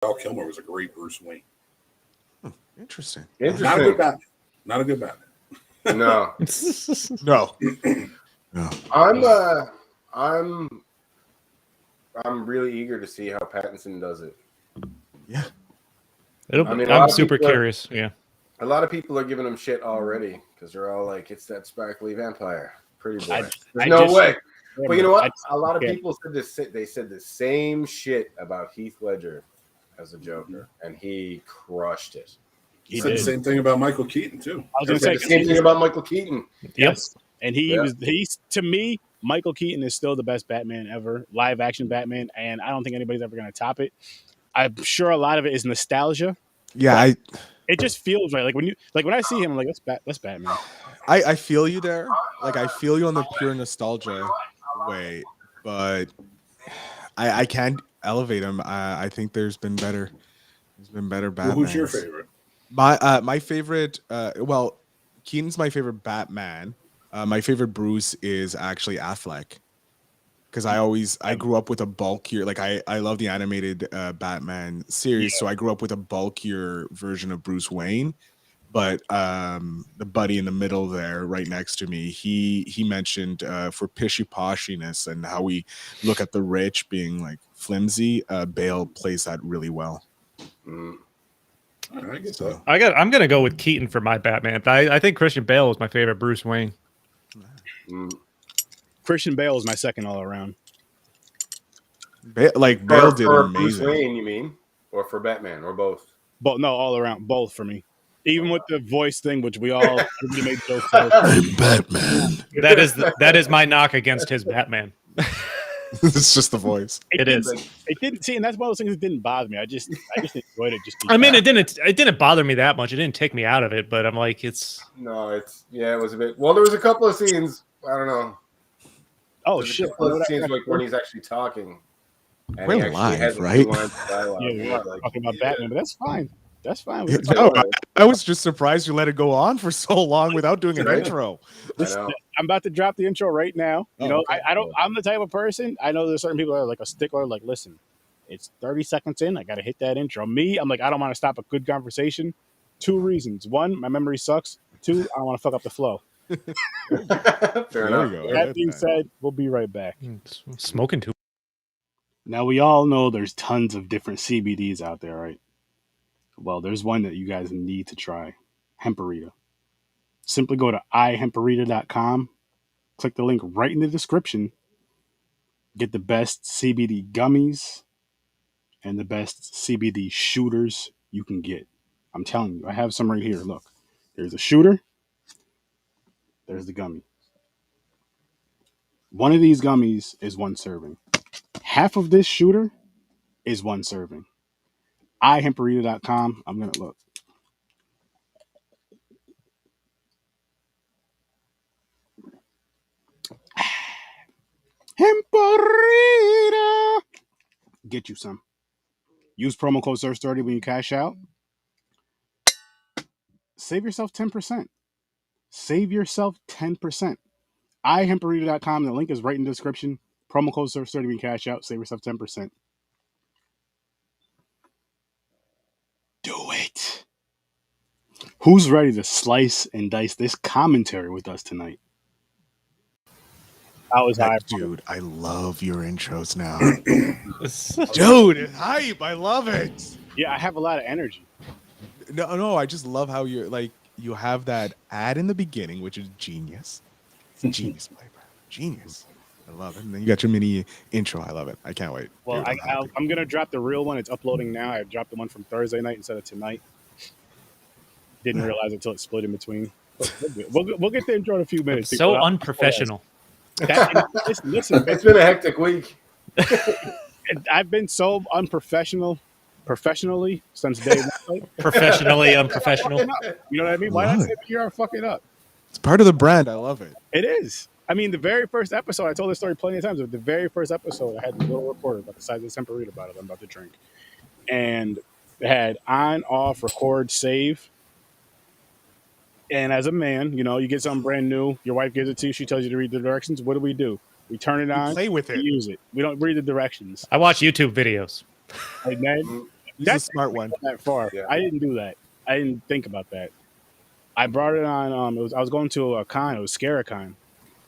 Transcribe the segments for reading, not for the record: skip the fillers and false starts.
Val Kilmer was a great Bruce Wayne. Interesting. Not a good Batman. Not a good Batman. No. No. No. I'm really eager to see how Pattinson does it. Yeah. I'm super curious. Yeah. A lot of people are giving him shit already because they're all like, "It's that sparkly vampire, pretty boy." There's no way. But you know what? A lot of people said this. They said the same shit about Heath Ledger as a Joker, and he crushed it. He said the same thing about Michael Keaton too. I was going to say the same thing about Michael Keaton. Yes, and he's to me, Michael Keaton is still the best Batman ever, live action Batman, and I don't think anybody's ever going to top it. I'm sure a lot of it is nostalgia. Yeah, it just feels right. Like when I see him, I'm like, that's Batman. I feel you there. Like I feel you on the pure nostalgia way, but I can't elevate him. I think there's been better. There's been better Batman. Well, who's your favorite? My favorite. Well, Keaton's my favorite Batman. My favorite Bruce is actually Affleck. Because I grew up with a bulkier, like I love the animated Batman series, so I grew up with a bulkier version of Bruce Wayne. But the buddy in the middle there, right next to me, he mentioned for pishy poshiness and how we look at the rich being like flimsy. Bale plays that really well. I get that. I'm gonna go with Keaton for my Batman. I think Christian Bale is my favorite Bruce Wayne. Christian Bale is my second all around. Bale did Bruce amazing. Wayne, you mean, or for Batman, or both? No, all around, both for me. Even with the voice thing, which we all made jokes about. I'm Batman. That is my knock against his Batman. It's just the voice. It didn't see, and that's one of those things that didn't bother me. I just enjoyed it. I mean, it didn't bother me that much. It didn't take me out of it, but I'm like, it was a bit. Well, there was a couple of scenes. I don't know. Oh shit! Scenes like when he's actually talking. And we're live, right? Yeah, we're talking about Batman, but that's fine. That's fine. No, I was just surprised you let it go on for so long without doing an intro. I'm about to drop the intro right now. I'm the type of person. I know there's certain people that are like a stickler. Like, listen, it's 30 seconds in. I got to hit that intro. Me, I'm like, I don't want to stop a good conversation. 2 reasons. 1, my memory sucks. 2, I don't want to fuck up the flow. Fair enough. That being said, we'll be right back. Smoking too. Now, we all know there's tons of different CBDs out there, right? Well, there's one that you guys need to try, HEMPARITA. Simply go to ihemparita.com, click the link right in the description, get the best CBD gummies and the best CBD shooters you can get. I'm telling you, I have some right here. Look, there's a shooter, there's the gummy. One of these gummies is 1 serving. Half of this shooter is 1 serving. ihemparita.com. I'm going to look. HEMPARITA. Get you some. Use promo code SURF30 when you cash out. Save yourself 10%. Save yourself 10%. ihemparita.com. The link is right in the description. Promo code SURF30 when you cash out. Save yourself 10%. Do it. Who's ready to slice and dice this commentary with us tonight? Dude, I love your intros now. Dude, it's hype. I love it. Yeah, I have a lot of energy. No, I just love how you're like, you have that ad in the beginning, which is genius. It's a genius play, bro. Genius. I love it. And then you got your mini intro. I love it. I can't wait. Well, I'm going to drop the real one. It's uploading now. I dropped the one from Thursday night instead of tonight. Didn't realize it until it split in between. We'll get the intro in a few minutes. So unprofessional. Listen, it's been a hectic week. I've been so professionally since day one. Professionally unprofessional. You know what I mean? Why not say here I'm fucking up? It's part of the brand. I love it. It is. I mean, the very first episode, I told this story plenty of times, but the very first episode, I had a little reporter about the size of this HEMPARITA bottle I'm about to drink. And it had on, off, record, save. And as a man, you know, you get something brand new, your wife gives it to you, she tells you to read the directions. What do? We turn it on, play with it, use it. We don't read the directions. I watch YouTube videos. And then He's a smart one. That far. Yeah. I didn't do that. I didn't think about that. I brought it on. I was going to a con. It was SCARACon.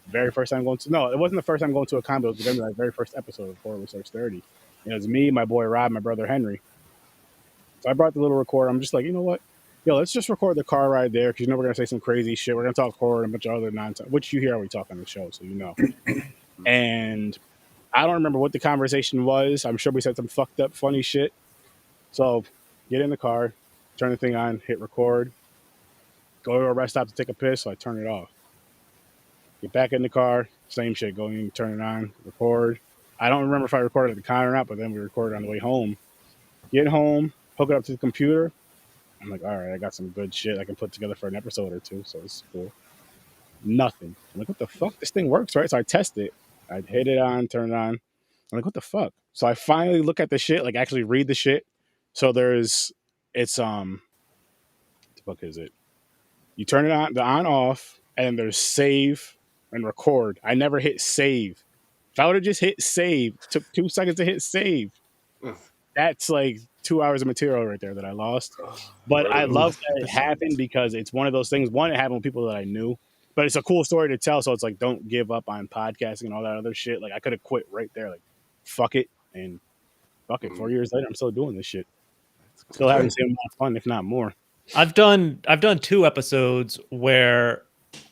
Very first time going to. No, it wasn't the first time going to a con, but it was going to be my very first episode of Horror Research 30. And it was me, my boy Rob, my brother Henry. So I brought the little recorder. I'm just like, you know what? Yo, let's just record the car ride there because you know we're gonna say some crazy shit. We're gonna talk horror and a bunch of other nonsense, which you hear when we talk on the show, so you know. And I don't remember what the conversation was. I'm sure we said some fucked up, funny shit. So get in the car, turn the thing on, hit record, go to a rest stop to take a piss. So I turn it off. Get back in the car, same shit. Go in, turn it on, record. I don't remember if I recorded at the con or not, but then we recorded on the way home. Get home, hook it up to the computer. I'm like, all right, I got some good shit I can put together for an episode or two, so it's cool. Nothing. I'm like, what the fuck? This thing works, right? So I test it. I hit it on, turn it on. I'm like, what the fuck? So I finally look at the shit, like actually read the shit. So it's what the fuck is it? You turn it on, the on off, and there's save and record. I never hit save. If I would have just hit save, took 2 seconds to hit save, that's like 2 hours of material right there that I lost. But I love that it happened because it's one of those things. One, it happened with people that I knew, but it's a cool story to tell. So it's like, don't give up on podcasting and all that other shit. Like I could have quit right there. Like, fuck it. And fuck it. 4 years later, I'm still doing this shit. Still having the same amount of fun, if not more. I've done 2 episodes where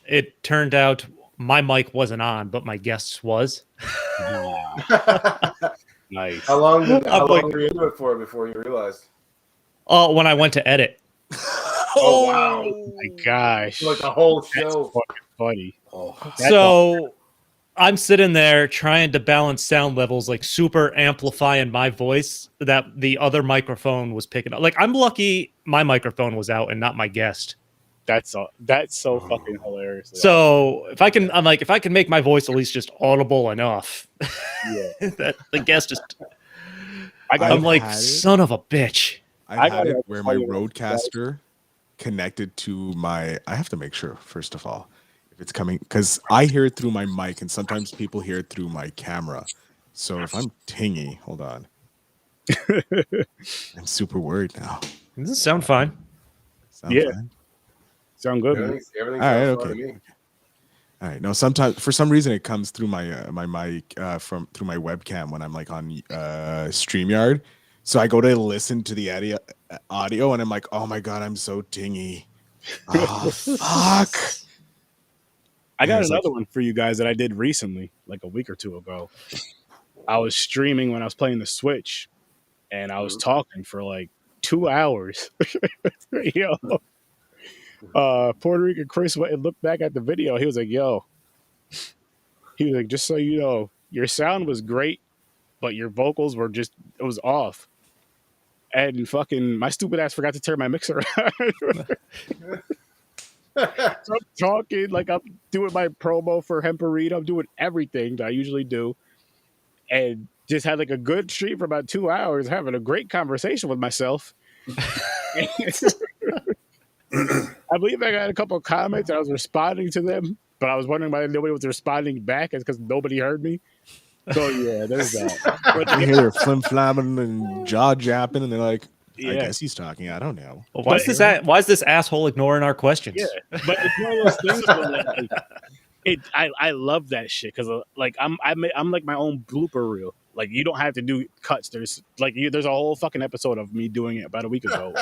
it turned out my mic wasn't on, but my guest's was. Nice. How long were you into it for before you realized? Oh, when I went to edit. Oh wow! My gosh! Like the whole That's show. fucking funny. So I'm sitting there trying to balance sound levels, like super amplifying my voice that the other microphone was picking up. Like I'm lucky my microphone was out and not my guest. That's so fucking hilarious. So if I can make my voice at least just audible enough, that the guest just. I'm like, son of a bitch. I had it where my Rodecaster connected to my. I have to make sure first of all if it's coming because I hear it through my mic and sometimes people hear it through my camera. So if I'm tingy, hold on. I'm super worried now. Does this sound fine? Fine? Sound good. Everything All right, sounds okay. fine to me. All right. No, sometimes for some reason it comes through my my mic through my webcam when I'm like on StreamYard. So I go to listen to the audio and I'm like, oh my god, I'm so tingy. Oh fuck. I got another one for you guys that I did recently, like a week or two ago. I was streaming when I was playing the Switch, and I was talking for like 2 hours. Yo. Puerto Rican Chris went and looked back at the video. He was like, yo, just so you know, your sound was great, but your vocals were it was off. And fucking my stupid ass forgot to turn my mixer on. So I'm talking like I'm doing my promo for HEMPARITA. I'm doing everything that I usually do. And just had like a good stream for about 2 hours, having a great conversation with myself. I believe I got a couple of comments and I was responding to them, but I was wondering why nobody was responding back. It's because nobody heard me. So yeah, there's that. But you hear they're flim flamming and jaw japping, and they're like, I guess he's talking. I don't know. Well, why is this asshole ignoring our questions? Yeah, but it's one of those things where I love that shit because like I'm like my own blooper reel. Like you don't have to do cuts. There's a whole fucking episode of me doing it about a week ago.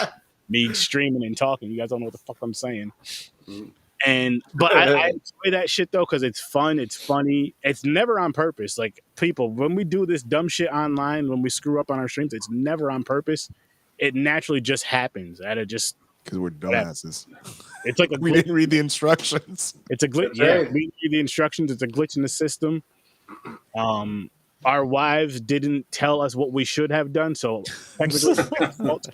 Me streaming and talking. You guys don't know what the fuck I'm saying. But I enjoy that shit though because it's fun, it's funny, it's never on purpose. Like people, when we do this dumb shit online, when we screw up on our streams, it's never on purpose. It naturally just happens. Because we're dumbasses. It's like we didn't read the instructions. It's a glitch. Yeah, we didn't read the instructions. It's a glitch in the system. Our wives didn't tell us what we should have done, so technically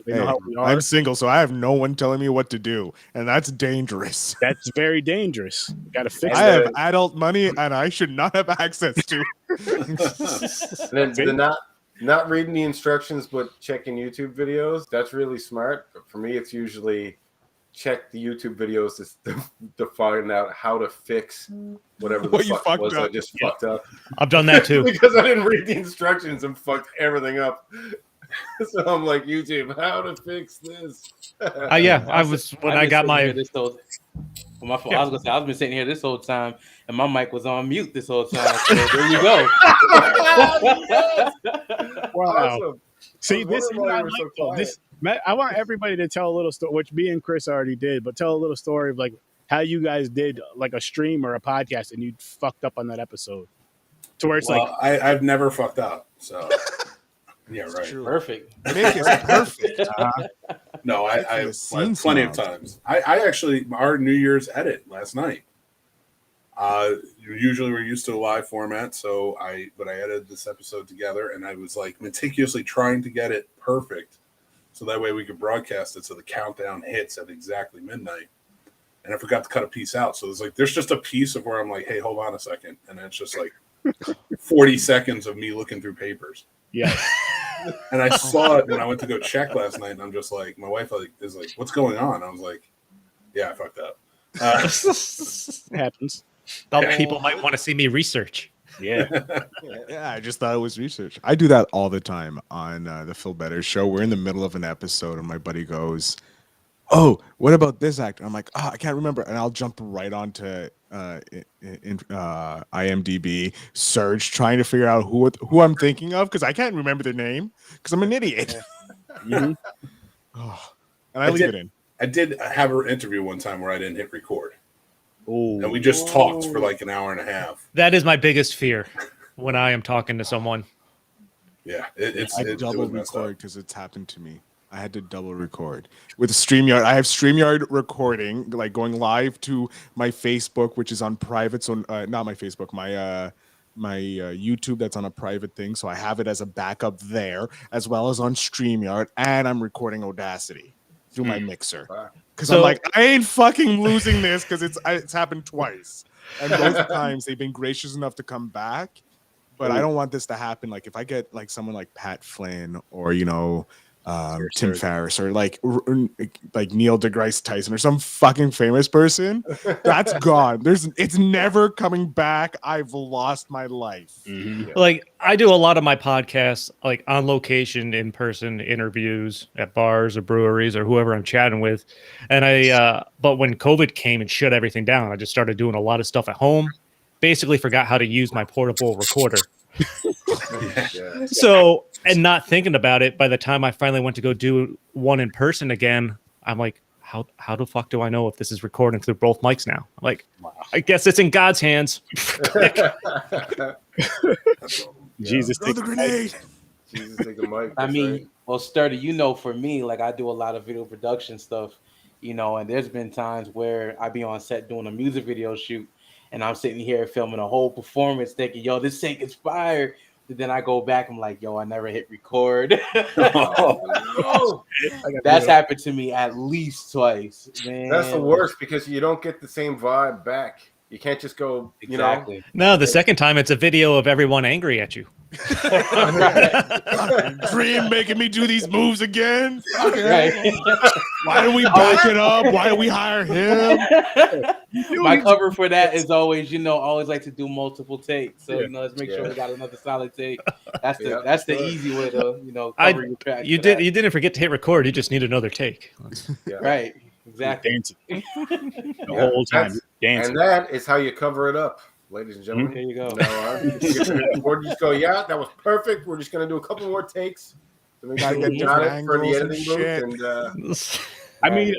they know how we are. I'm single, so I have no one telling me what to do, and that's dangerous. That's very dangerous. You gotta fix I that. have adult money, and I should not have access to. And then not reading the instructions, but checking YouTube videos. That's really smart. But for me, it's usually check the YouTube videos to find out how to fix whatever the fuck was I just fucked up. I've done that too. Because I didn't read the instructions and fucked everything up. So I'm like, YouTube, how to fix this? Yeah, I was when I got my. My fault. I was gonna say I've been sitting here this whole time, and my mic was on mute this whole time. So there you go. Wow. Awesome. See, this is what I like, though. I want everybody to tell a little story, which me and Chris already did, but tell a little story of like how you guys did like a stream or a podcast and you fucked up on that episode. To where it's I've never fucked up. So yeah, right. Perfect. Nick is perfect. No, I've plenty of times. I actually, our New Year's edit last night. Usually we're used to a live format, but I edited this episode together, and I was like meticulously trying to get it perfect, so that way we could broadcast it so the countdown hits at exactly midnight. And I forgot to cut a piece out, so there's just a piece of where I'm like, hey, hold on a second, and it's just like 40 seconds of me looking through papers. Yeah. And I saw it when I went to go check last night, and I'm just like, my wife is like, what's going on? I was like, yeah, I fucked up. It happens. Thought people might want to see me research. Yeah. Yeah, I just thought it was research. I do that all the time on the Phil Better show. We're in the middle of an episode, and my buddy goes, "Oh, what about this actor?" I'm like, "Oh, I can't remember," and I'll jump right onto IMDb search, trying to figure out who I'm thinking of because I can't remember their name because I'm an idiot. Mm-hmm. Oh, and I leave it in. I did have an interview one time where I didn't hit record. Oh. And we just talked for like an hour and a half. That is my biggest fear when I am talking to someone. Yeah, I double record because it's happened to me. I had to double record with StreamYard. I have StreamYard recording, like going live to my Facebook, which is on private. So not my Facebook, my YouTube that's on a private thing. So I have it as a backup there, as well as on StreamYard, and I'm recording Audacity through my mixer. Because I'm like, I ain't fucking losing this because it's happened twice. And both times they've been gracious enough to come back. But I don't want this to happen. Like if I get like someone like Pat Flynn or, Tim Ferriss or like Neil deGrasse Tyson or some fucking famous person, that's gone. It's never coming back. I've lost my life. Mm-hmm. Like I do a lot of my podcasts like on location, in person interviews at bars or breweries or whoever I'm chatting with. And but when COVID came and shut everything down, I just started doing a lot of stuff at home. Basically forgot how to use my portable recorder. Yeah. So, and not thinking about it, by the time I finally went to go do one in person again, I'm like, how the fuck do I know if this is recording through both mics now? Like, I guess it's in God's hands. Jesus, throw the grenade. Jesus, take the mic. I mean, well, Sturdy, for me, like I do a lot of video production stuff, and there's been times where I be on set doing a music video shoot, and I'm sitting here filming a whole performance thinking, yo, this take is fire. But then I go back, I'm like, yo, I never hit record. That's happened to me at least twice. Man. That's the worst because you don't get the same vibe back. You can't just go, exactly. No, the second time it's a video of everyone angry at you. Dream making me do these moves again. Right. Why do we back it up? Why do we hire him? My cover for that is always, always like to do multiple takes. So let's make sure we got another solid take. That's the easy way to cover your tracks. You didn't forget to hit record. You just need another take. Right. Exactly. Dancing. The whole time. Dancing. And that is how you cover it up, ladies and gentlemen. There you go. Or just go, yeah, that was perfect. We're just gonna do a couple more takes. So we gotta get different it for the angles and editing booth. I mean,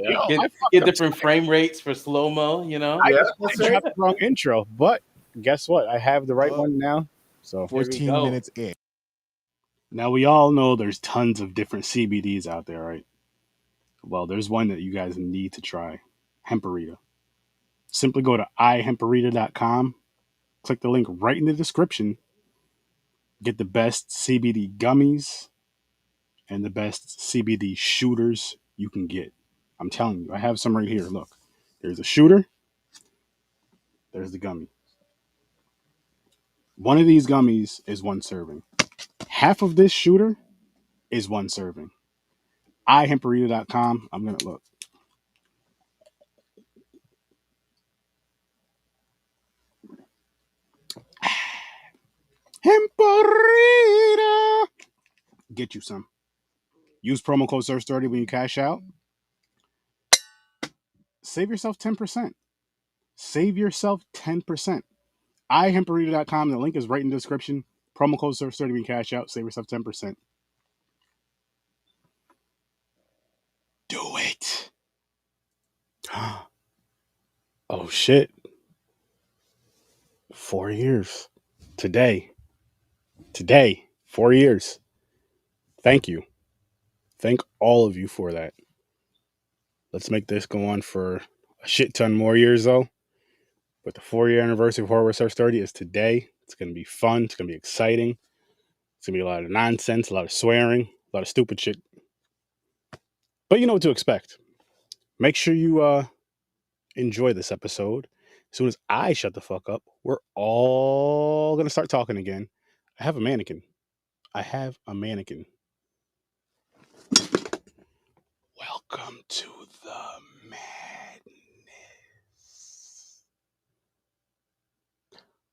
get different frame rates for slow mo. I dropped the wrong intro, but guess what? I have the right one now. So 14 minutes in. Now we all know there's tons of different CBDs out there, right? Well, there's one that you guys need to try. HEMPARITA. Simply go to ihemparita.com. Click the link right in the description. Get the best CBD gummies and the best CBD shooters you can get. I'm telling you, I have some right here. Look, there's a shooter. There's the gummy. One of these gummies is one serving. Half of this shooter is one serving. ihemparita.com. I'm going to look. HEMPARITA. Get you some. Use promo code SURF30 when you cash out. Save yourself 10%. Save yourself 10%. ihemparita.com. The link is right in the description. Promo code SURF30 when you cash out. Save yourself 10%. Do it. Oh, shit. 4 years. Today. 4 years. Thank you. Thank all of you for that. Let's make this go on for a shit ton more years, though. But the 4-year anniversary of Horror Research 30 is today. It's going to be fun. It's going to be exciting. It's going to be a lot of nonsense, a lot of swearing, a lot of stupid shit. But you know what to expect. Make sure you enjoy this episode. As soon as I shut the fuck up, we're all going to start talking again. I have a mannequin. Welcome to the madness.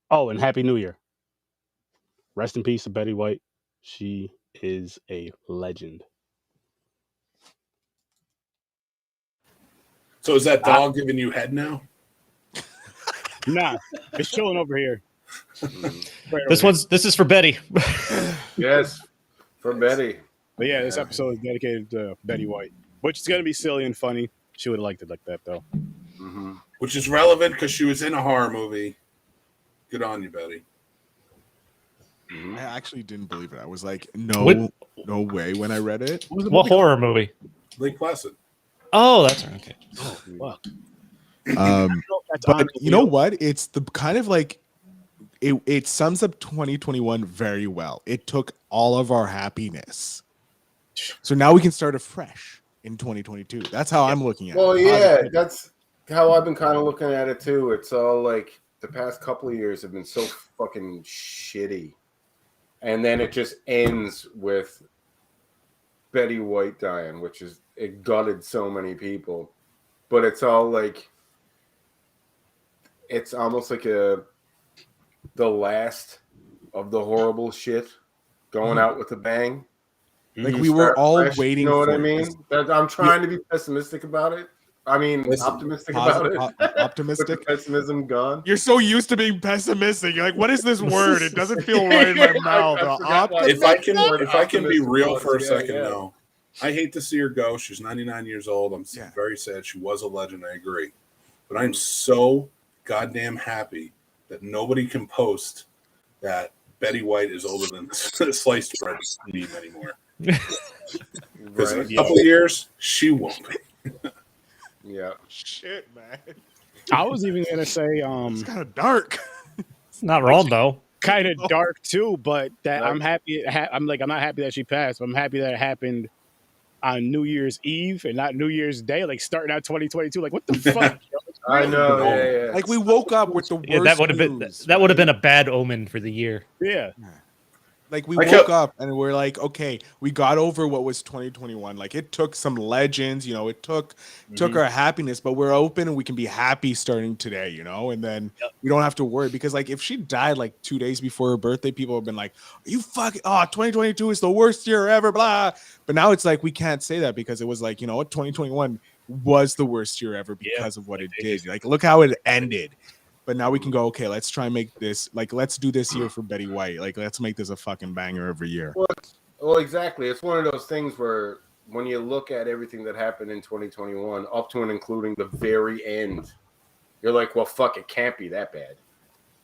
Oh, and Happy New Year. Rest in peace to Betty White. She is a legend. So is that dog giving you head now? Nah, it's chilling over here. This is for Betty. Yes, for Betty. But yeah, this episode is dedicated to Betty White, which is going to be silly and funny. She would have liked it like that, though. Mm-hmm. Which is relevant because she was in a horror movie. Good on you, Betty. I actually didn't believe it. I was like, no way when I read it. What horror movie? Lake Placid. Oh, that's right. Okay. Oh, fuck. But you know what? It's the kind of like it sums up 2021 very well. It took all of our happiness. So now we can start afresh in 2022. That's how I'm looking at it. Well, yeah, that's how I've been kind of looking at it too. It's all like the past couple of years have been so fucking shitty. And then it just ends with Betty White dying, which is, it gutted so many people. But it's all like, it's almost like the last of the horrible shit going out with a bang. Like we were all fresh, waiting. You know for what I mean? I'm trying to be pessimistic about it. I mean, optimistic about it. Optimistic. With the pessimism gone. You're so used to being pessimistic. You're like, what is this word? It doesn't feel right in my mouth. If I can be real for a second, though, I hate to see her go. She's 99 years old. I'm very sad. She was a legend. I agree. But I'm so goddamn happy that nobody can post that Betty White is older than sliced bread meme anymore. Because in a couple of years, she won't be. Yeah. Shit, man. I was even gonna say, it's kind of dark. It's not wrong though. Kind of dark too, but that I'm happy. I'm not happy that she passed. But I'm happy that it happened on New Year's Eve and not New Year's Day. Like starting out 2022. Like what the fuck? I know. Yeah. Like we woke up with the worst. Yeah, that would have been a bad omen for the year. Yeah. Like we woke up and we're like, okay, we got over what was 2021. Like it took some legends, you know, it took our happiness, but we're open and we can be happy starting today, you know, and then we don't have to worry because like if she died like 2 days before her birthday, people have been like, you fucking 2022 is the worst year ever, blah. But now it's like we can't say that because it was like, you know what, 2021 was the worst year ever because of what it did. Like look how it ended. But now we can go, okay, let's try and make this, like, let's do this year for Betty White. Like, let's make this a fucking banger every year. Well, exactly. It's one of those things where when you look at everything that happened in 2021, up to and including the very end, you're like, well, fuck, it can't be that bad.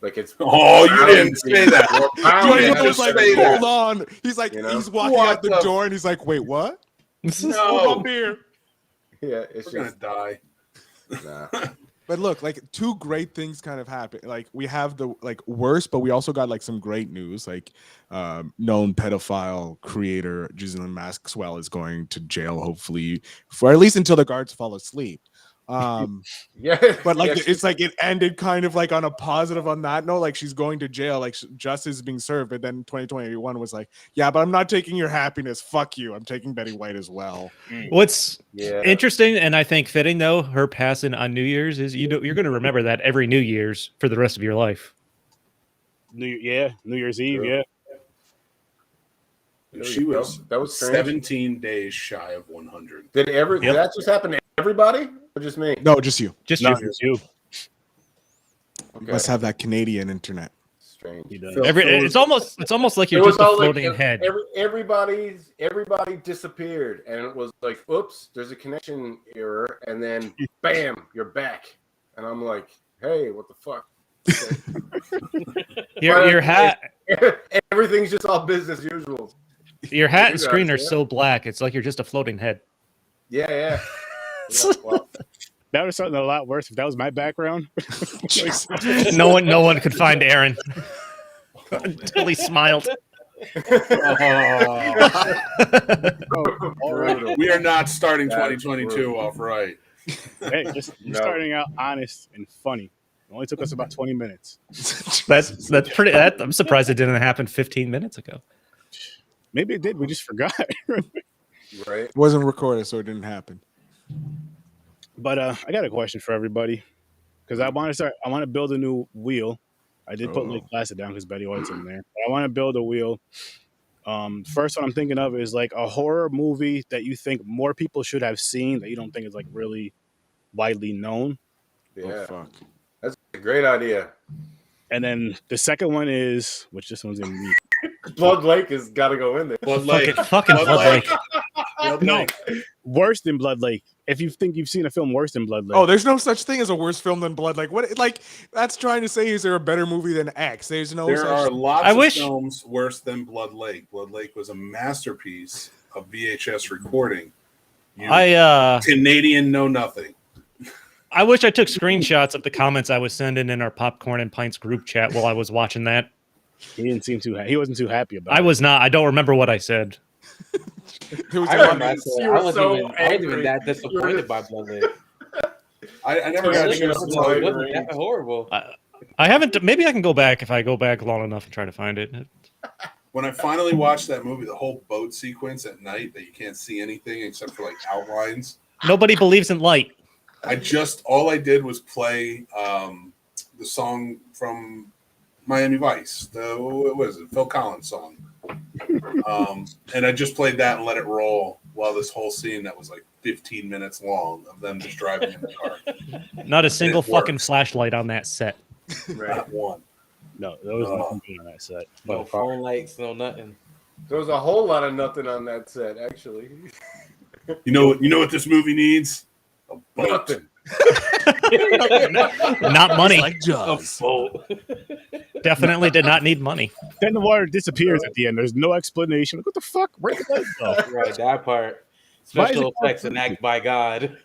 Like, it's... Oh, you didn't say that. Was like, hold on. He's like, he's walking out the door and he's like, wait, what? No. Up here. Yeah, it's We're just... gonna die. Nah. But look, like two great things kind of happened. Like we have the like worst, but we also got like some great news. Like known pedophile creator Ghislaine Maxwell is going to jail, hopefully, for at least until the guards fall asleep. But like it's like it ended kind of like on a positive on that note. Like she's going to jail, like justice is being served. But then 2021 was like, yeah, but I'm not taking your happiness. Fuck you. I'm taking Betty White as well. What's interesting and I think fitting though, her passing on New Year's is you're going to remember that every New Year's for the rest of your life. New Year's Eve, She was that was strange. 17 days shy of 100. Did that just happen to everybody or just me? No, just you. Just No, you. it's you. You must have that Canadian internet. Strange. He does. It's almost like you're It was just a all floating like head. everybody disappeared, and it was like, oops, there's a connection error, and then bam, you're back, and I'm like, hey, what the fuck? Your hat, Everything's just all business usual. your hat and You screen guys, are so black. It's like you're just a floating head. Yeah. Well, That was something a lot worse if that was my background. No one could find Aaron until he smiled. brutal. We are not starting That's 2022 brutal. off right. Hey, just starting out honest and funny. It only took us about 20 minutes. That's pretty. I'm surprised it didn't happen 15 minutes ago. Maybe it did. We just forgot. Right. It wasn't recorded, so it didn't happen. But I got a question for everybody because I want to build a new wheel. I did put Lake Placid down because Betty White's in there. But I want to build a wheel. First one I'm thinking of is like a horror movie that you think more people should have seen that you don't think is like really widely known. Yeah. Oh, fuck. That's a great idea. And then the second one is, which this one's in me. Blood Lake has got to go in there. Blood Lake. Fucking Blood Lake. Blood No, Lake. worse than Blood Lake. If you think you've seen a film worse than Blood Lake. Oh, there's no such thing as a worse film than Blood Lake. What? Like that's trying to say, is there a better movie than X? There's no. There such are lots I of wish- films worse than Blood Lake. Blood Lake was a masterpiece of VHS recording. You Canadian know nothing. I wish I took screenshots of the comments I was sending in our Popcorn and Pints group chat while I was watching that. He didn't seem too. He wasn't too happy about it. I was not. I don't remember what I said. There was I a- remember I said You I were wasn't so even angry. that disappointed by Blood Lake. I never got a Blood Lake chance was to like- tell It you. wasn't that horrible. I haven't. Maybe I can go back if I go back long enough and try to find it. When I finally watched that movie, the whole boat sequence at night that you can't see anything except for like outlines. Nobody believes in light. All I did was play the song from Miami Vice. What is it? Phil Collins song. And I just played that and let it roll while this whole scene that was like 15 minutes long of them just driving in the car. Not a single it fucking works. flashlight on that set. Not one. No, there was nothing good on that set. No phone lights, no nothing. There was a whole lot of nothing on that set, actually. You know what this movie needs? A boat. Nothing. Not money. like Jaws. Definitely did not need money. Then the water disappears at the end. There's no explanation. Like, what the fuck? Where did that go? Right, that part. Why is Special it effects not enact by God.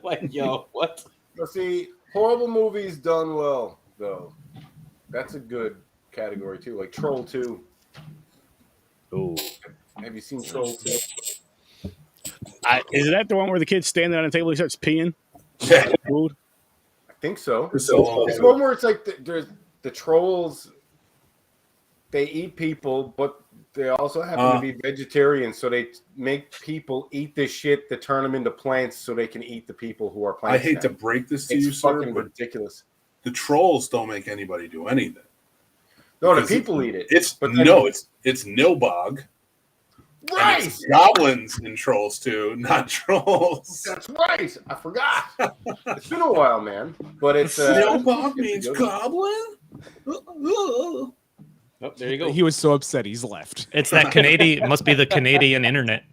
Like, yo, what? But see, horrible movies done well, though. That's a good category, too. Like Troll 2. Ooh. Have you seen Troll 2? Is that the one where the kid's standing on a table and he starts peeing? Yeah. Food? I think so. It's so It's one where it's like there's the trolls, they eat people, but they also happen to be vegetarians, so they make people eat this shit that turn them into plants so they can eat the people who are I plants. hate to break this to It's you, sir, fucking but ridiculous. the trolls don't make anybody do anything. No, the Because people eat it. It's But then- it's Nilbog. And Right. it's goblins in Trolls too, not trolls. That's right. I forgot. It's been a while, man. But it's Nilbog it's means good. goblin. Oh, there you go. He was so upset he's left. It's that Canadian. It must be the Canadian internet.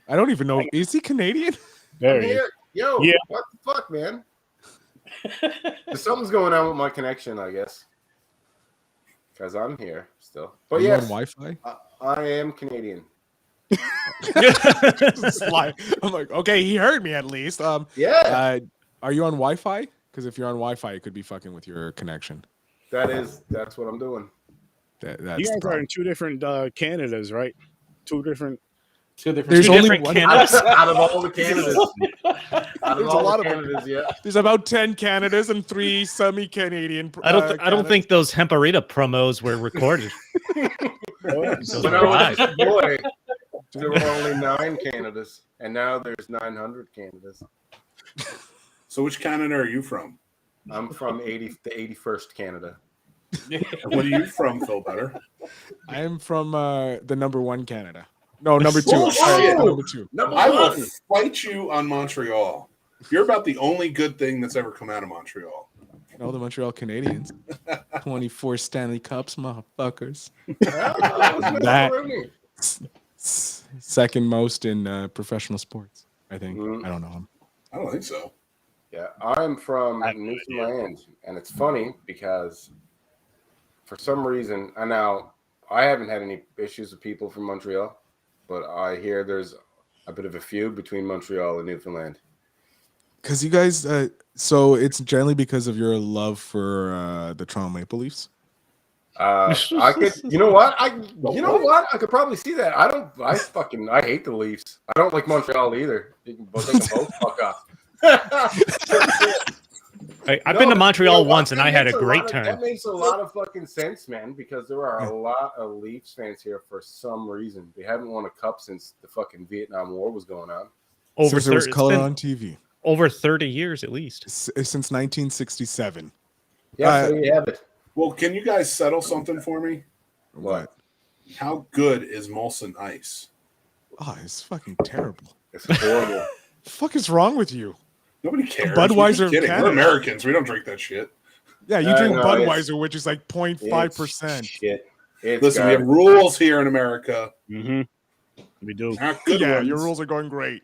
I don't even know. Is he Canadian? There I'm he is. here. Yo, Yeah. what the fuck, man? Something's going on with my connection, I guess. Because I'm here still. But Are you yes, on Wi-Fi? I am Canadian. Just like- I'm like, okay, he heard me at least. Yeah, Are you on Wi-Fi? Because if you're on Wi-Fi, it could be fucking with your connection. that's what I'm doing. That's You the guys are problem. in two different Canadas, right? Two different. Two different. There's Two only different one- Canadas. Out of all the Canadas, out of There's a all lot the of them. Canadas, yeah. There's about 10 Canadas and 3 semi-Canadian. I don't think those Hemparita promos were recorded. Those When were I live. was a boy, there were only 9 Canadas, and now there's 900 Canadas. So which Canada are you from? I'm from the 81st Canada. What are you from, Phil Better? I am from the number 1 Canada. No, number 2. Bullshit. Sorry, number 2. I will fight you on Montreal. You're about the only good thing that's ever come out of Montreal. No, the Montreal Canadiens. 24 Stanley Cups, motherfuckers. That second most in professional sports, I think. I don't know him. I don't think so. Yeah, I'm from Newfoundland, and it's funny because for some reason, I haven't had any issues with people from Montreal, but I hear there's a bit of a feud between Montreal and Newfoundland. Because you guys, so it's generally because of your love for the Toronto Maple Leafs. I could, you know what? I could probably see that. I hate the Leafs. I don't like Montreal either. They can both fuck off. I've been to Montreal once, and I had a great time. That makes a lot of fucking sense, man, because there are a lot of Leafs fans here for some reason. They haven't won a cup since the fucking Vietnam War was going on. Since there was color on TV. Over 30 years, at least. Since 1967. Yeah, so you have it. Well, can you guys settle something for me? What? How good is Molson Ice? Oh, it's fucking terrible. It's horrible. What the fuck is wrong with you? Nobody cares. Budweiser. We're Americans. We don't drink that shit. Yeah, you drink Budweiser, which is like 0.5%. Shit. Listen, we have rules here in America. Mm-hmm. We do. Yeah, your rules are going great.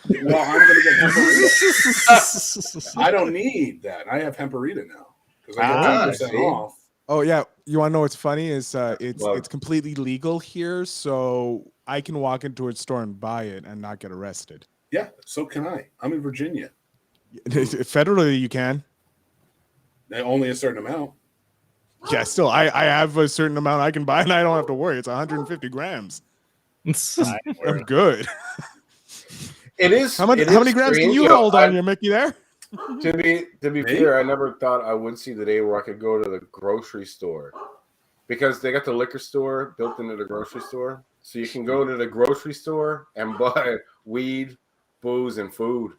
Well, I'm going to get Hemparita. I don't need that. I have Hemparita now because I get 10% off. Oh yeah, you want to know what's funny is it's completely legal here, so I can walk into a store and buy it and not get arrested. Yeah, so can I. I'm in Virginia. Federally, you can. Only a certain amount. Yeah, still, I have a certain amount I can buy, and I don't have to worry. It's 150 grams. I'm good. It is. How many grams can you hold on your Mickey there? To be clear, I never thought I would see the day where I could go to the grocery store, because they got the liquor store built into the grocery store, so you can go to the grocery store and buy weed, booze, and food,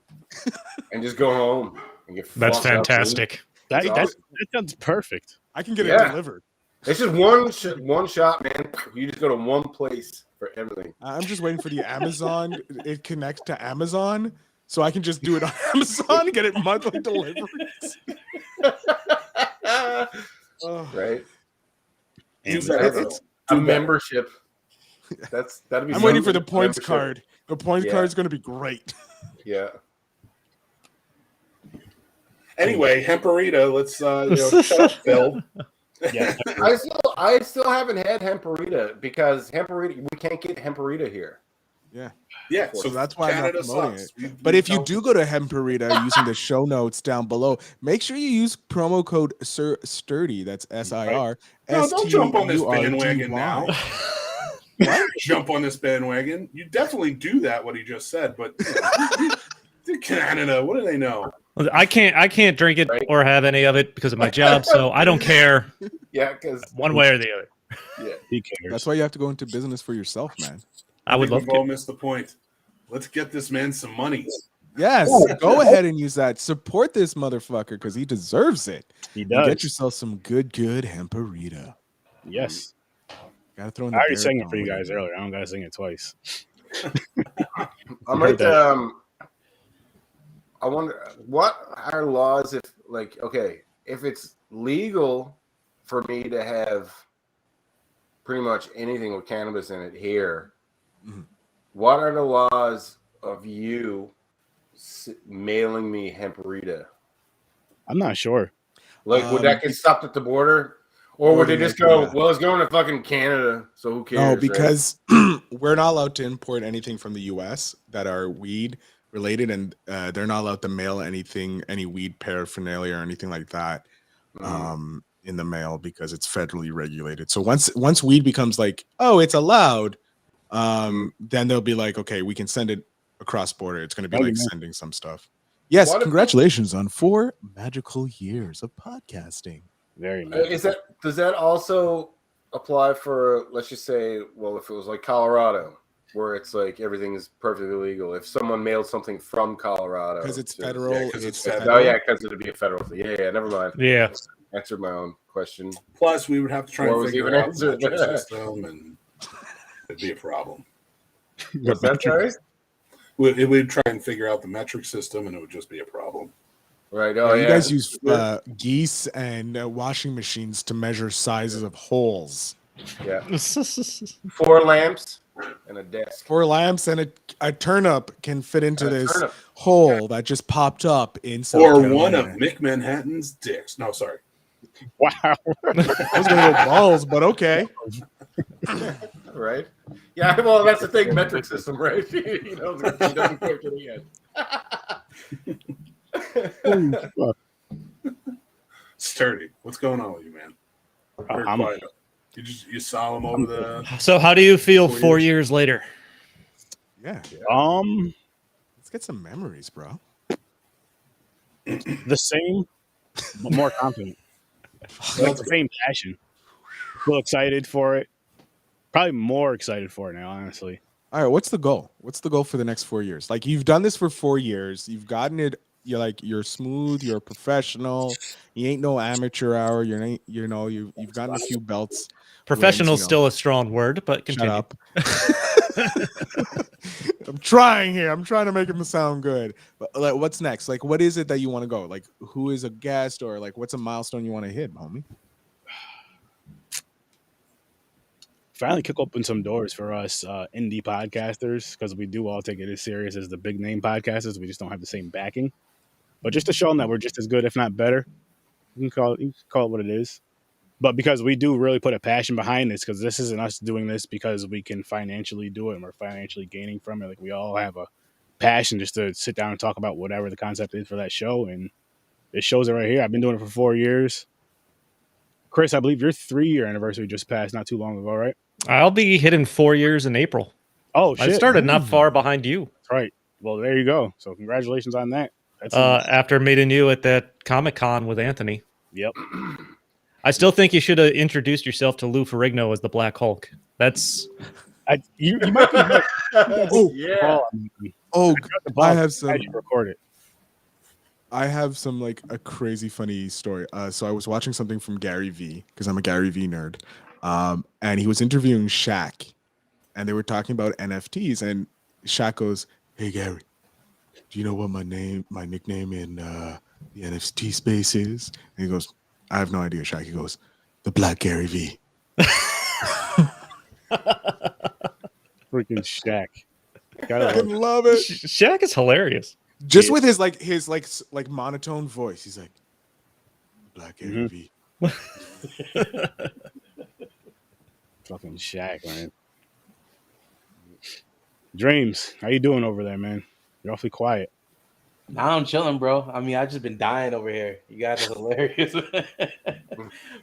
and just go home and get. That's fantastic. That sounds perfect. I can get it delivered. It's just one shot, man. You just go to one place for everything. I'm just waiting for the Amazon. It connects to Amazon, so I can just do it on Amazon and get it monthly deliveries. Right? It's a membership. That'd be. I'm waiting for the points card. The points card is going to be great. Yeah. Anyway, Hemparita. Let's shut up, Phil. Yeah, I still haven't had Hemparita because we can't get Hemparita here. Yeah, so that's why Canada I'm not promoting sucks. it. But if you do go to Hemparita using the show notes down below, make sure you use promo code SIRSTURDY. That's SIR. No, don't jump on this bandwagon now. Why don't you jump on this bandwagon? You definitely do that, what he just said, but Canada, what do they know? I can't drink it or have any of it because of my job, so I don't care. Yeah, because one way or the other. Yeah, he cares. That's why you have to go into business for yourself, man. I would love to. We've missed the point. Let's get this man some money. Yes, go ahead and use that. Support this motherfucker because he deserves it. He does. And get yourself some good Hemparita. Yes. Gotta throw in I already sang it for you guys earlier. I don't gotta sing it twice. I might. I wonder what are laws if it's legal for me to have pretty much anything with cannabis in it here. Mm-hmm. What are the laws of you mailing me Hemparita? I'm not sure. Like, would that get stopped at the border? Or would they just go, well, it's going to fucking Canada, so who cares? No, because we're not allowed to import anything from the U.S. that are weed related, and they're not allowed to mail any weed paraphernalia or anything like that in the mail because it's federally regulated. So once weed becomes like, oh, it's allowed, then they'll be like, okay, we can send it across border. It's going to be like sending some stuff. Yes, congratulations on 4 magical years of podcasting. Very nice. Does that also apply for, let's just say, well, if it was like Colorado, where it's like everything is perfectly legal? If someone mailed something from Colorado, because it's federal. Oh yeah, because it'd be a federal thing. Yeah, never mind. Yeah, answered my own question. Plus, we would have to try Or and was figure even out the answered. metric system, and it'd be a problem. What's that, sorry? We'd try and figure out the metric system, and it would just be a problem. Right. Yeah, you guys use geese and washing machines to measure sizes of holes. Yeah. 4 lamps and a desk. 4 lamps and a turnip can fit into this hole that just popped up in South Carolina. One of Mick Manhattan's dicks. No, sorry. Wow. I was gonna go balls, but okay. Right. Yeah, well, that's the thing, metric system, right? He doesn't quite get it yet. Sturdy. What's going on with you, man? Very quiet. You saw him over the. So how do you feel 4 years later? Yeah. Let's get some memories, bro. The same, but more confident. Like the same passion. Feel excited for it. Probably more excited for it now, honestly. All right, what's the goal? What's the goal for the next 4 years? Like, you've done this for 4 years. You've gotten it. You're smooth. You're a professional. You ain't no amateur hour. You've gotten a few belts. Professional's still a strong word, but continue. Shut up. I'm trying here. I'm trying to make him sound good. But like, what's next? Like, what is it that you want to go? Like, who is a guest, or like, what's a milestone you want to hit, homie? Finally kick open some doors for us indie podcasters, because we do all take it as serious as the big name podcasters. We just don't have the same backing. But just to show them that we're just as good, if not better, you can call it what it is. But because we do really put a passion behind this, because this isn't us doing this because we can financially do it and we're financially gaining from it. Like, we all have a passion just to sit down and talk about whatever the concept is for that show. And it shows it right here. I've been doing it for 4 years. Chris, I believe your 3-year anniversary just passed not too long ago, right? I'll be hitting 4 years in April. Oh, shit. I started not far behind you. That's right. Well, there you go. So congratulations on that. After meeting you at that Comic-Con with Anthony. Yep. I still think you should have introduced yourself to Lou Ferrigno as the Black Hulk. That's you might be right. Oh, yeah. I have some. I should record it. I have some like a crazy funny story. So I was watching something from Gary V, because I'm a Gary V nerd. And he was interviewing Shaq, and they were talking about NFTs, and Shaq goes, "Hey Gary, do you know what my nickname in the NFT space is?" And he goes, "I have no idea, Shaq." He goes, "The Black Gary V." Freaking Shaq. I love it. Shaq is hilarious. Just with his monotone voice, he's like, "Black Gary V." Fucking Shaq, man. Dreams, how you doing over there, man? You're awfully quiet. Now I'm chilling, bro. I mean, I just been dying over here. You guys are hilarious.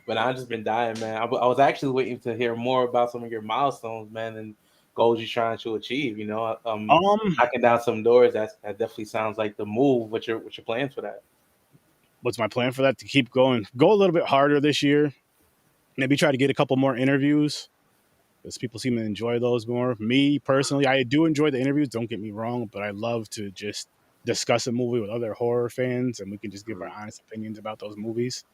But I've just been dying, man. I was actually waiting to hear more about some of your milestones, man, and goals you're trying to achieve. You know, knocking down some doors. That definitely sounds like the move. What's your plans for that? What's my plan for that? To keep going, go a little bit harder this year. Maybe try to get a couple more interviews, because people seem to enjoy those more. Me personally, I do enjoy the interviews. Don't get me wrong, but I love to just discuss a movie with other horror fans, and we can just give our honest opinions about those movies.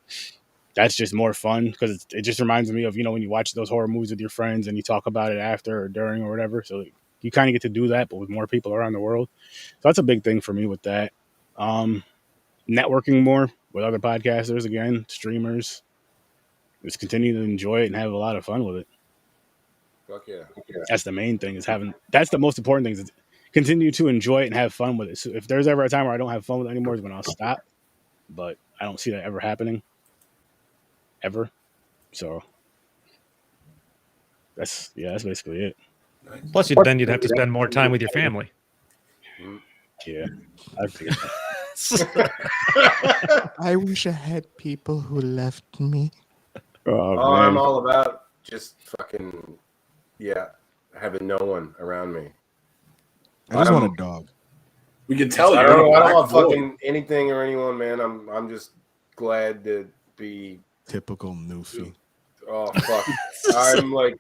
That's just more fun, because it just reminds me of, when you watch those horror movies with your friends and you talk about it after or during or whatever. So you kind of get to do that, but with more people around the world. So that's a big thing for me with that. Networking more with other podcasters, again, streamers. Just continue to enjoy it and have a lot of fun with it. Fuck yeah. That's the main thing, that's the most important thing, is continue to enjoy it and have fun with it. So if there's ever a time where I don't have fun with it anymore, is when I'll stop. But I don't see that ever happening. Ever. So that's basically it. Plus, then you'd have to spend more time with your family. Yeah. I wish I had people who left me. Oh, I'm all about just fucking, having no one around me. I just want a dog. We can tell you. I don't want fucking anything or anyone, man. I'm just glad to be typical Newfie. Oh fuck! I'm like,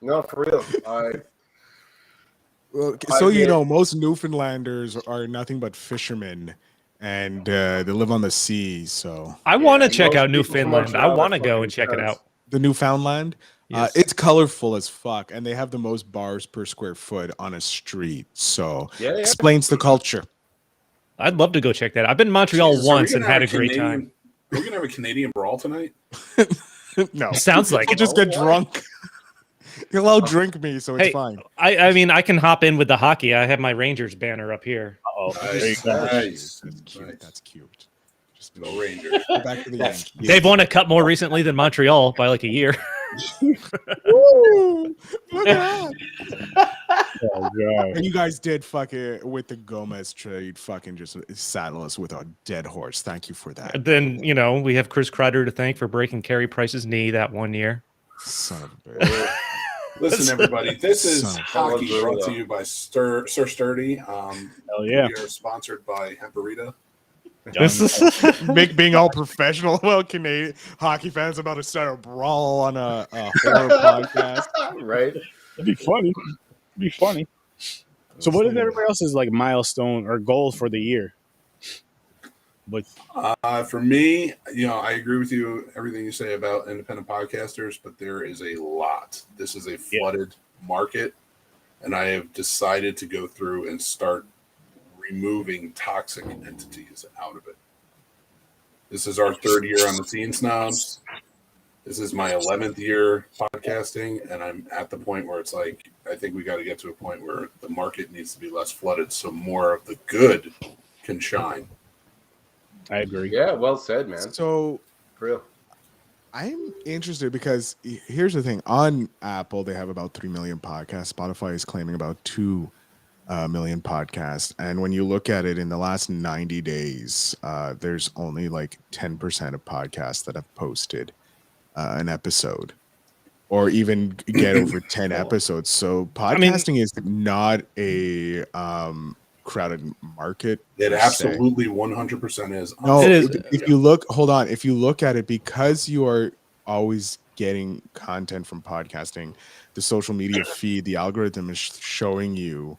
no, for real. Well, most Newfoundlanders are nothing but fishermen, and they live on the sea. So I want to check most out people from Newfoundland. I Montreal want are to go fucking and check it cunts. out. the Newfoundland, Yes. it's colorful as fuck, and they have the most bars per square foot on a street. So Yeah, yeah. explains the culture. I'd love to go check that out. I've been in Montreal Jesus, are we once and gonna had a have great Canadian- time. Are we gonna have a Canadian brawl tonight? No, Sounds like I'll it. just get drunk. He'll outdrink me, so it's Hey, fine. I mean, I can hop in with the hockey. I have my Rangers banner up here. Oh, Nice, nice. That's cute. Nice. That's cute. Just Go Rangers. go back to the Yankees. They've won a cup more recently than Montreal by like a year. Woo! Look at that. Oh, God. And you guys did fucking with the Gomez trade, fucking just saddle us with a dead horse. Thank you for that. Then, you know, we have Chris Kreider to thank for breaking Carey Price's knee that one year. Son of a bitch. Listen, everybody, this is Son of a hockey bitch. brought to you by Sir Sturdy. Hell yeah. We are sponsored by Hemparita. Being all professional. Well, Canadian hockey fans about to start a brawl on a horror podcast. Right? It'd be funny. It'd be funny. So, what is everybody else's like milestone or goal for the year? But For me, you know, I agree with you, everything you say about independent podcasters, but there is a lot. This is a flooded market, and I have decided to go through and start removing toxic entities out of it. This is our third year on the Teen Snobs. This is my 11th year podcasting, and I'm at the point where it's like, I think we got to get to a point where the market needs to be less flooded so more of the good can shine. I agree. Yeah, well said, man. So For real. I'm interested because here's the thing. On Apple, they have about 3 million podcasts. Spotify is claiming about 2 million podcasts. And when you look at it in the last 90 days, there's only like 10% of podcasts that have posted an episode or even get over 10 episodes. So podcasting is not a crowded market. It per se. absolutely 100% is. No, It is. if you look, hold on. If you look at it, because you are always getting content from podcasting, the social media feed, the algorithm is showing you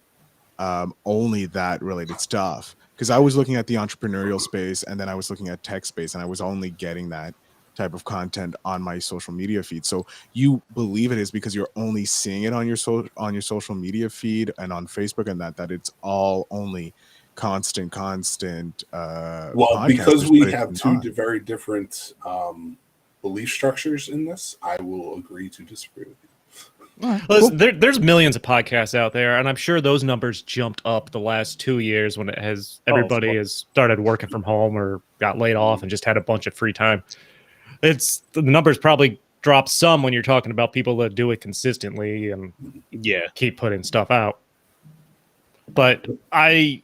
only that related stuff. Because I was looking at the entrepreneurial space, and then I was looking at tech space, and I was only getting that type of content on my social media feed. So you believe it is because you're only seeing it on your social media feed and on Facebook, and that it's all only constant Well, because podcasters, we but have it's two not. very different belief structures in this, I will agree to disagree with you. Listen, there's millions of podcasts out there, and I'm sure those numbers jumped up the last 2 years when everybody has started working from home or got laid off and just had a bunch of free time. The numbers probably drop some when you're talking about people that do it consistently and keep putting stuff out. But I've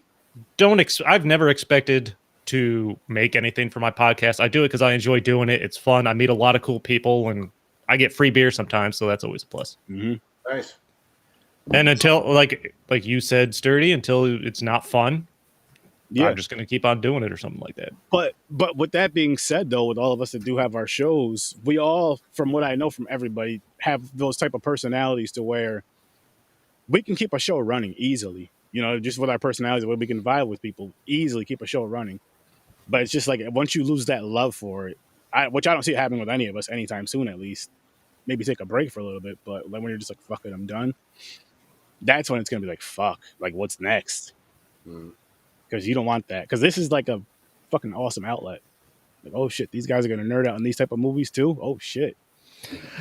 never expected to make anything for my podcast. I do it because I enjoy doing it. It's fun. I meet a lot of cool people, and I get free beer sometimes, so that's always a plus. Mm-hmm. Nice. And until, like you said, Sturdy, until it's not fun, I'm just going to keep on doing it or something like that. But with that being said, though, with all of us that do have our shows, we all, from what I know from everybody, have those type of personalities to where we can keep a show running easily. You know, just with our personalities, where we can vibe with people, easily keep a show running. But it's just like once you lose that love for it, which I don't see it happening with any of us anytime soon, at least. Maybe take a break for a little bit, but when you're just like, fuck it, I'm done. That's when it's going to be like, fuck, like what's next? Because you don't want that. Because this is like a fucking awesome outlet. Like, oh shit, these guys are going to nerd out on these type of movies too? Oh shit.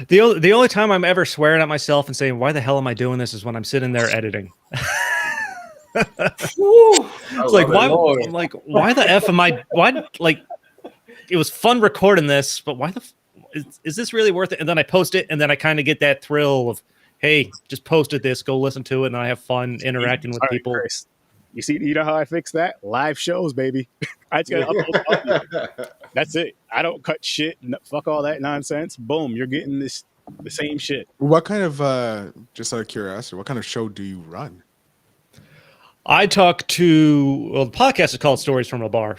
The only time I'm ever swearing at myself and saying, why the hell am I doing this, is when I'm sitting there editing. It's like, why the F am I, like, it was fun recording this, but why is this really worth it? And then I post it, and then I kind of get that thrill of, hey, just posted this, go listen to it, and I have fun interacting with people. Chris, you know how I fix that? Live shows, baby. I just gotta upload. That's it. I don't cut shit. Fuck all that nonsense. Boom, you're getting the same shit. What kind of, just out of curiosity, what kind of show do you run? I talk to, the podcast is called Stories from a Bar.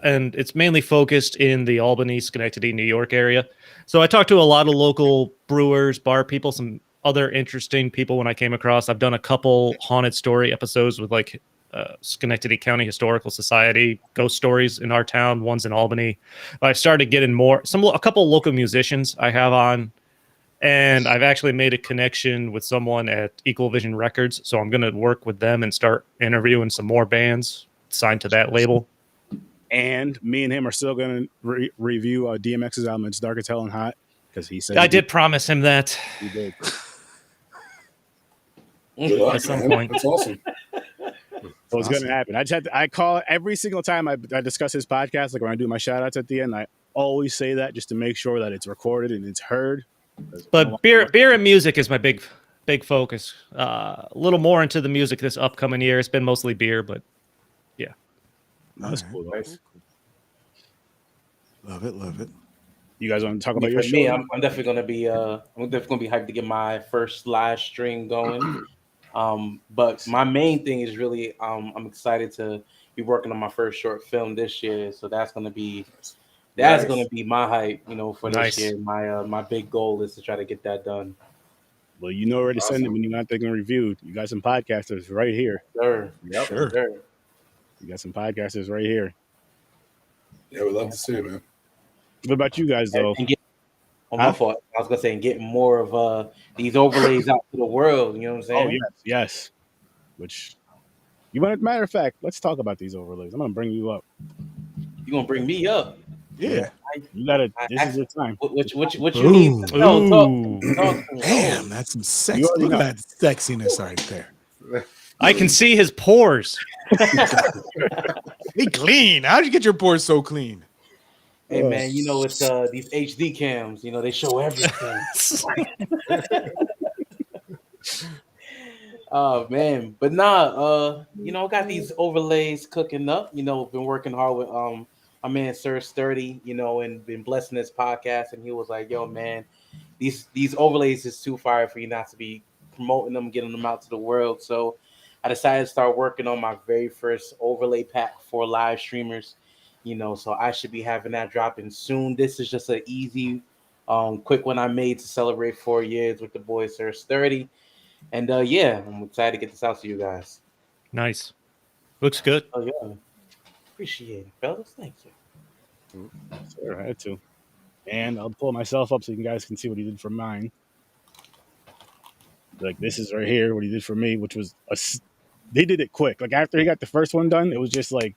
And it's mainly focused in the Albany, Schenectady, New York area. So I talk to a lot of local brewers, bar people, some other interesting people when I came across. I've done a couple haunted story episodes with like Schenectady County Historical Society, ghost stories in our town, one's in Albany. But I've started getting a couple local musicians I have on, and I've actually made a connection with someone at Equal Vision Records. So I'm going to work with them and start interviewing some more bands signed to that label. And me and him are still going to review DMX's album, It's Dark as Hell and Hot, because he said I did promise him that. He did. Good luck, At some man. point. That's awesome. So it's going to happen. I call every single time I discuss his podcast, like when I do my shout outs at the end, I always say that just to make sure that it's recorded and it's heard. But beer and music is my big focus. A little more into the music this upcoming year. It's been mostly beer, but yeah. That's cool. Nice. Love it. You guys want to talk about your show? Me, I'm definitely gonna be hyped to get my first live stream going. But my main thing is really I'm excited to be working on my first short film this year. So that's gonna be my hype, for this year. My big goal is to try to get that done. Well, you know where to send them when you're not thinking reviewed. You got some podcasters right here. Sure. Yep. Sure. You got some podcasters right here. Yeah, we'd love to see it, man. What about you guys, though? My fault. I was gonna say, getting more of these overlays out to the world. You know what I'm saying? Oh yes. Which matter of fact, let's talk about these overlays. I'm gonna bring you up. You gonna bring me up? Yeah. You gotta. This is your time. What you need? No, talk to me. Damn, that's some sex. Look at that sexiness right there. I can see his pores. They clean. How'd you get your pores so clean? Hey man, it's these HD cams. They show everything. Oh man, but I got these overlays cooking up. Been working hard with my man Sir Sturdy. And been blessing this podcast. And he was like, "Yo, man, these overlays is too fire for you not to be promoting them, getting them out to the world." So I decided to start working on my very first overlay pack for live streamers. So I should be having that dropping soon. This is just an easy, quick one I made to celebrate 4 years with the boy Sir Sturdy. And I'm excited to get this out to you guys. Nice. Looks good. Oh yeah. Appreciate it, fellas. Thank you. Sure, I had to. And I'll pull myself up so you guys can see what he did for mine. Like this is right here what he did for me, which was they did it quick. Like after he got the first one done, it was just like,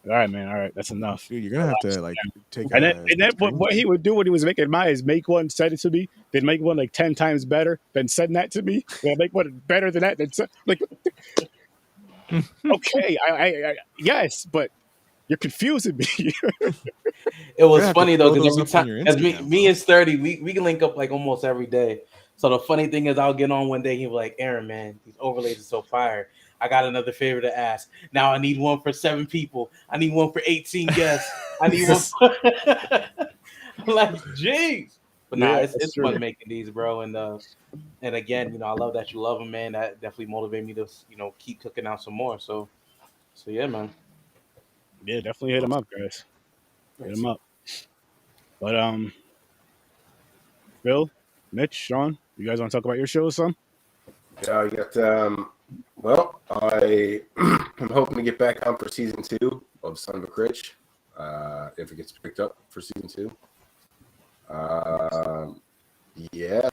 all right, man. All right, that's enough. Dude, you're gonna have to take. And then what he would do when he was making mine is make one, send it to me, then make one like 10 times better, then send that to me, then make one better than that, then okay, I yes, but you're confusing me. It was funny though because me and Sturdy we can link up like almost every day. So the funny thing is, I'll get on one day. He'll be like, "Aaron, man, these overlays are so fire. I got another favor to ask. Now I need one for 7 people. I need one for 18 guests. I need one." I'm like, "Jeez." But it's fun making these, bro. And again, I love that you love them, man. That definitely motivated me to, keep cooking out some more. So yeah, man. Yeah, definitely hit them up, guys. Hit them up. But Phil, Mitch, Sean, you guys want to talk about your show or something? Yeah, I got well, I am hoping to get back on for season 2 of Son of a Critch, if it gets picked up for season 2. Yeah,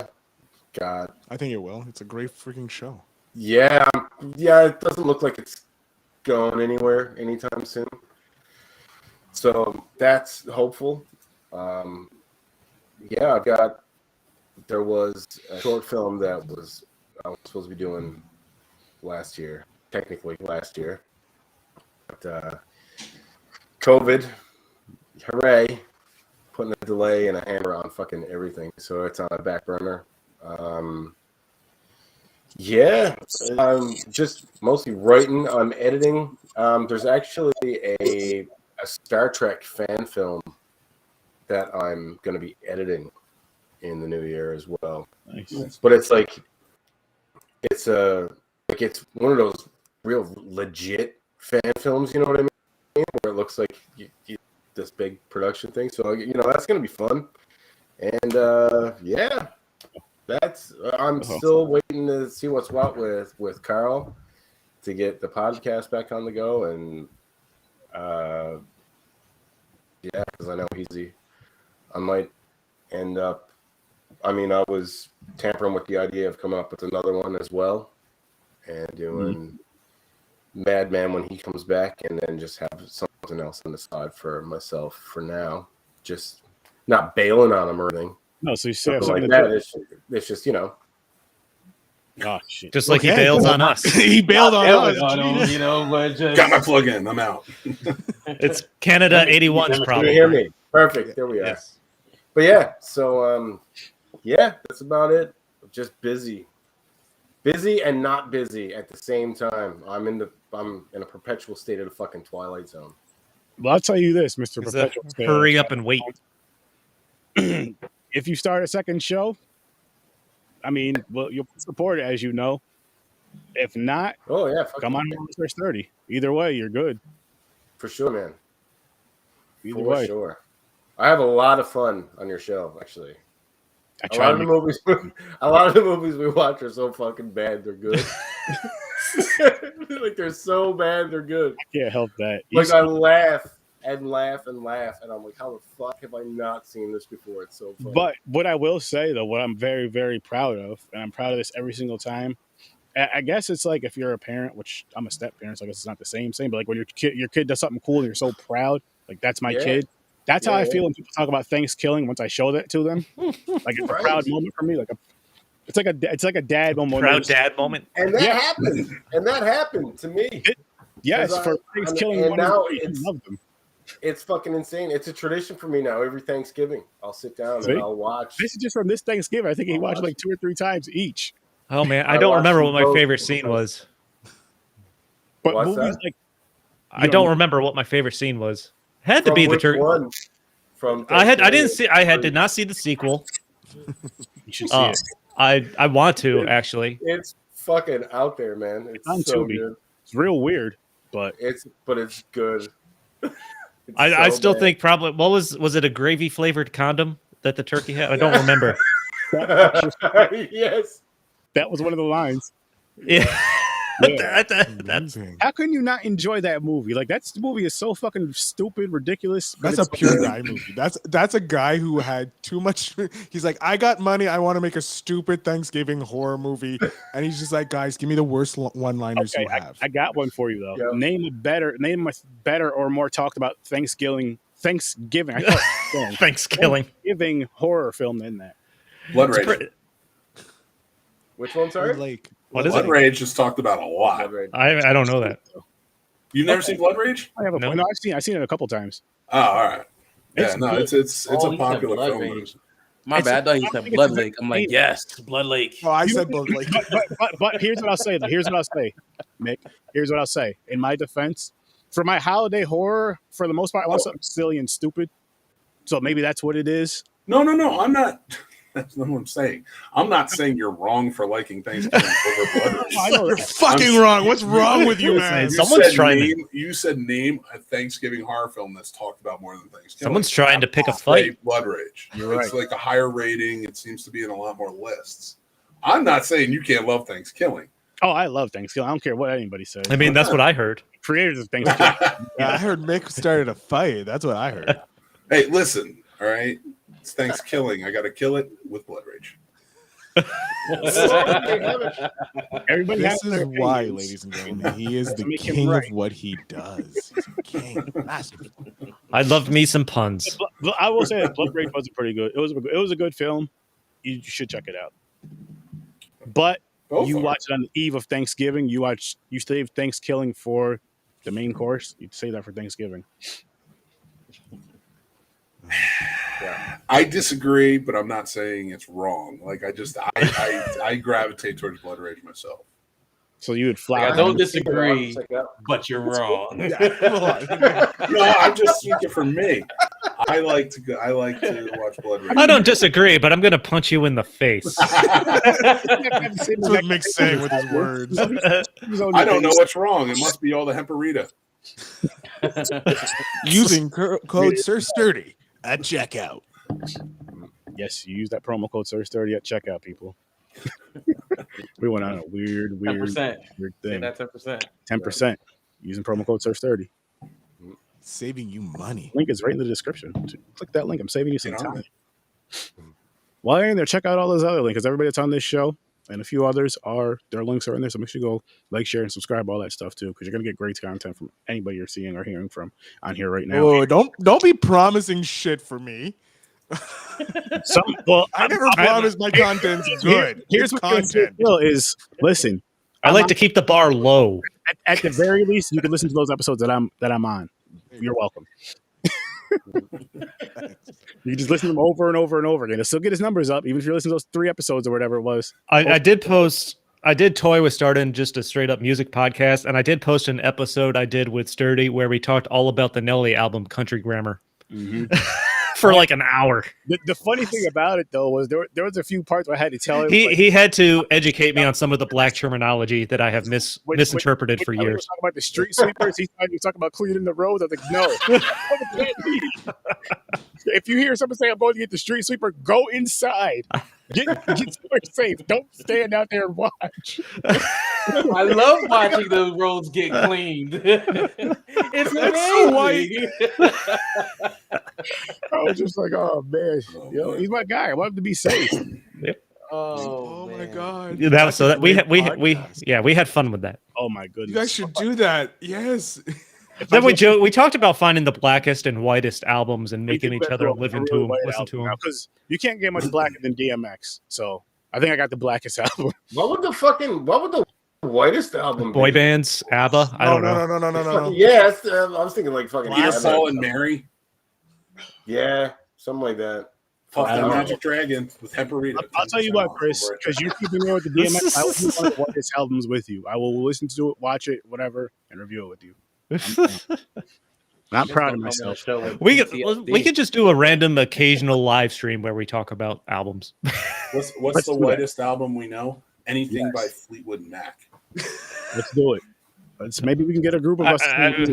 God, I think it will. It's a great freaking show. Yeah, it doesn't look like it's going anywhere anytime soon. So that's hopeful. There was a short film that I was supposed to be doing technically last year. But COVID, hooray, putting a delay and a hammer on fucking everything. So it's on a back burner. I'm just mostly writing. I'm editing. There's actually a Star Trek fan film that I'm going to be editing in the new year as well. Nice. But it's one of those real legit fan films, you know what I mean? Where it looks like this big production thing. So that's going to be fun. And I'm still waiting to see what's what with Carl. to get the podcast back on the go, and yeah, because I know I might end up. I mean, I was tampering with the idea of coming up with another one as well, and doing Madman when he comes back, and then just have something else on the side for myself for now. Just not bailing on him or anything. No, so you say have Something something like to that. It's just, you know. Oh shit! Just like he Okay, bails go on us. He bailed on us. You know, but just Got my plug in. I'm out. It's Canada 81's You problem. hear me? Perfect. There we are. Yes. But yeah, so yeah, that's about it. Just busy and not busy at the same time. I'm in a perpetual state of the fucking Twilight Zone. Well, I'll tell you this, Mr. It's Perpetual. hurry up and wait. If you start a second show, I mean, well, you'll support it, as you know. If not, Oh yeah, come on, first 30. Either way, you're good. for sure, man. Either For way, sure. I have a lot of fun on your show, actually. I A try lot to of the movies we watch are so fucking bad they're good. Like they're so bad they're good. I can't help that. Like I laugh and laugh and laugh, and I'm like, how the fuck have I not seen this before? It's so funny. But what I will say, though, what I'm very, very proud of, and I'm proud of this every single time, I guess it's like if you're a parent, which I'm a step parent, so I guess it's not the same, but like when your kid does something cool and you're so proud, like that's my kid. That's how I feel when people talk about Thanksgiving. Once I show that to them, like it's a proud moment for me. It's like a dad moment. Proud dad moment. And that happened. And that happened to me. Yes, for Thanksgiving. And now love them. it's fucking insane. It's a tradition for me now. Every Thanksgiving, I'll sit down and I'll watch. This is just from this Thanksgiving. I think he watched like 2 or 3 times each. Oh man, I don't remember what my favorite scene was. But What's movies that? like I don't remember what my favorite scene was. Had to be the turkey. From I did not see the sequel. you should see it. I want to actually. It's fucking out there, man. It's On so Tubi. good. It's real weird, but It's good. I still think probably what was it a gravy flavored condom that the turkey had? I don't remember. Yes. that was one of the lines. Yeah. Yeah. That's How can you not enjoy that movie? Like that movie is so fucking stupid, ridiculous. but That's a it's pure guy movie. That's a guy who had too much. He's like, I got money. I want to make a stupid Thanksgiving horror movie, and he's just like, guys, give me the worst one-liners Okay, you have. I got one for you though. Yep. Name a better or more talked about Thanksgiving. I thought Thanksgiving horror film than that. Blood Rage. Which one, sorry? Like, What is Blood it? Rage is talked about a lot. I don't know that. You've never seen Blood Rage? I have a No. no. I've seen it a couple times. Oh, all right. Yeah, It's it's Oh, a he said popular Blood film. Rage. My bad. I thought he said Blood Lake. I'm like, yes, Blood Lake. oh, I said both. Like, But here's what I'll say. Mick. Here's what I'll say. In my defense, for my holiday horror, for the most part, I want something silly and stupid. So maybe that's what it is. No. I'm not. That's not what I'm saying. I'm not saying you're wrong for liking Thanksgiving over Blood Rage. I know you're fucking wrong. What's wrong with you, man? Someone's trying to. You said name a Thanksgiving horror film that's talked about more than Thanksgiving. Someone's trying to pick a Say fight. Blood Rage. You're It's right. like a higher rating. It seems to be in a lot more lists. I'm not saying you can't love Thanksgiving. Oh, I love Thanksgiving. I don't care what anybody says. I mean, that's what I heard. Creators of Thanksgiving. Yeah, I heard Mick started a fight. That's what I heard. Hey, listen. All right, it's Thanksgiving. I got to kill it with Blood Rage. Everybody This has their is why, opinions. ladies and gentlemen, he is the Make him king right. of what he does. He's a king, master. I love me some puns. I will say that Blood Rage was pretty good. It was a good film. You should check it out. But Go you for it. watch it on the eve of Thanksgiving. You save Thanksgiving for the main course. You save that for Thanksgiving. I disagree, but I'm not saying it's wrong. Like I gravitate towards Blood Rage myself. So you would I fly. don't disagree, Check it out. but you're wrong. No, I'm just speaking for me. I like to watch Blood Rage. I don't disagree, but I'm gonna punch you in the face. That's what Mick's saying with his words. I don't know what's wrong. It must be all the Hemparita. Using code SIRSTURDY at checkout. Yes, you use that promo code SIR30 at checkout, people. We went on a weird 10%. weird Say thing. that 10%. 10% using promo code SURF30. Saving you money. Link is right in the description. Click that link. I'm saving you some Get on time. it. While you're in there, check out all those other links because everybody that's on this show and a few others their links are in there. So make sure you go like, share, and subscribe, all that stuff too, because you're gonna get great content from anybody you're seeing or hearing from on here right now. Oh, don't be promising shit for me. I never promised my content's good. Here's what content is. Listen, I like to keep the bar low. At the very least, you can listen to those episodes that I'm on. You're welcome. You can just listen to them over and over and over again. He'll still get his numbers up, even if you're listening to those 3 episodes or whatever it was. I did toy with starting just a straight up music podcast, and I did post an episode I did with Sturdy where we talked all about the Nelly album Country Grammar. For like an hour. The funny thing about it though was there was a few parts where I had to tell him he had to educate me on some of the black terminology that I have misinterpreted for years. Talking about the street sweepers, he's talking about cleaning the roads. I was like, no. If you hear someone say I'm going to get the street sweeper, go inside. Get somewhere safe. Don't stand out there and watch. I love watching the roads get cleaned. It's amazing. I was just like, oh man, he's my guy. I want him to be safe. Yep. Oh my god. Yeah, we had fun with that. Oh my goodness. You guys should do that. Yes. Then we talked about finding the blackest and whitest albums and making each other listen to them. Because you can't get much blacker than DMX. So I think I got the blackest album. What would the whitest album Boy be? bands, ABBA? I don't know. No. Yeah, I was thinking like fucking Peter, ABBA. Paul, and Mary. Yeah, something like that. Fuck I that don't know. Magic Dragon with Hemparita. I'll tell you what, Chris, because you keep me with the DMX, I will do one of the whitest albums with you. I will listen to it, watch it, whatever, and review it with you. I'm proud of myself. We could just do a random occasional live stream where we talk about albums. What's the whitest album we know? Anything by Fleetwood Mac. Let's do it. Maybe we can get a group of us. I don't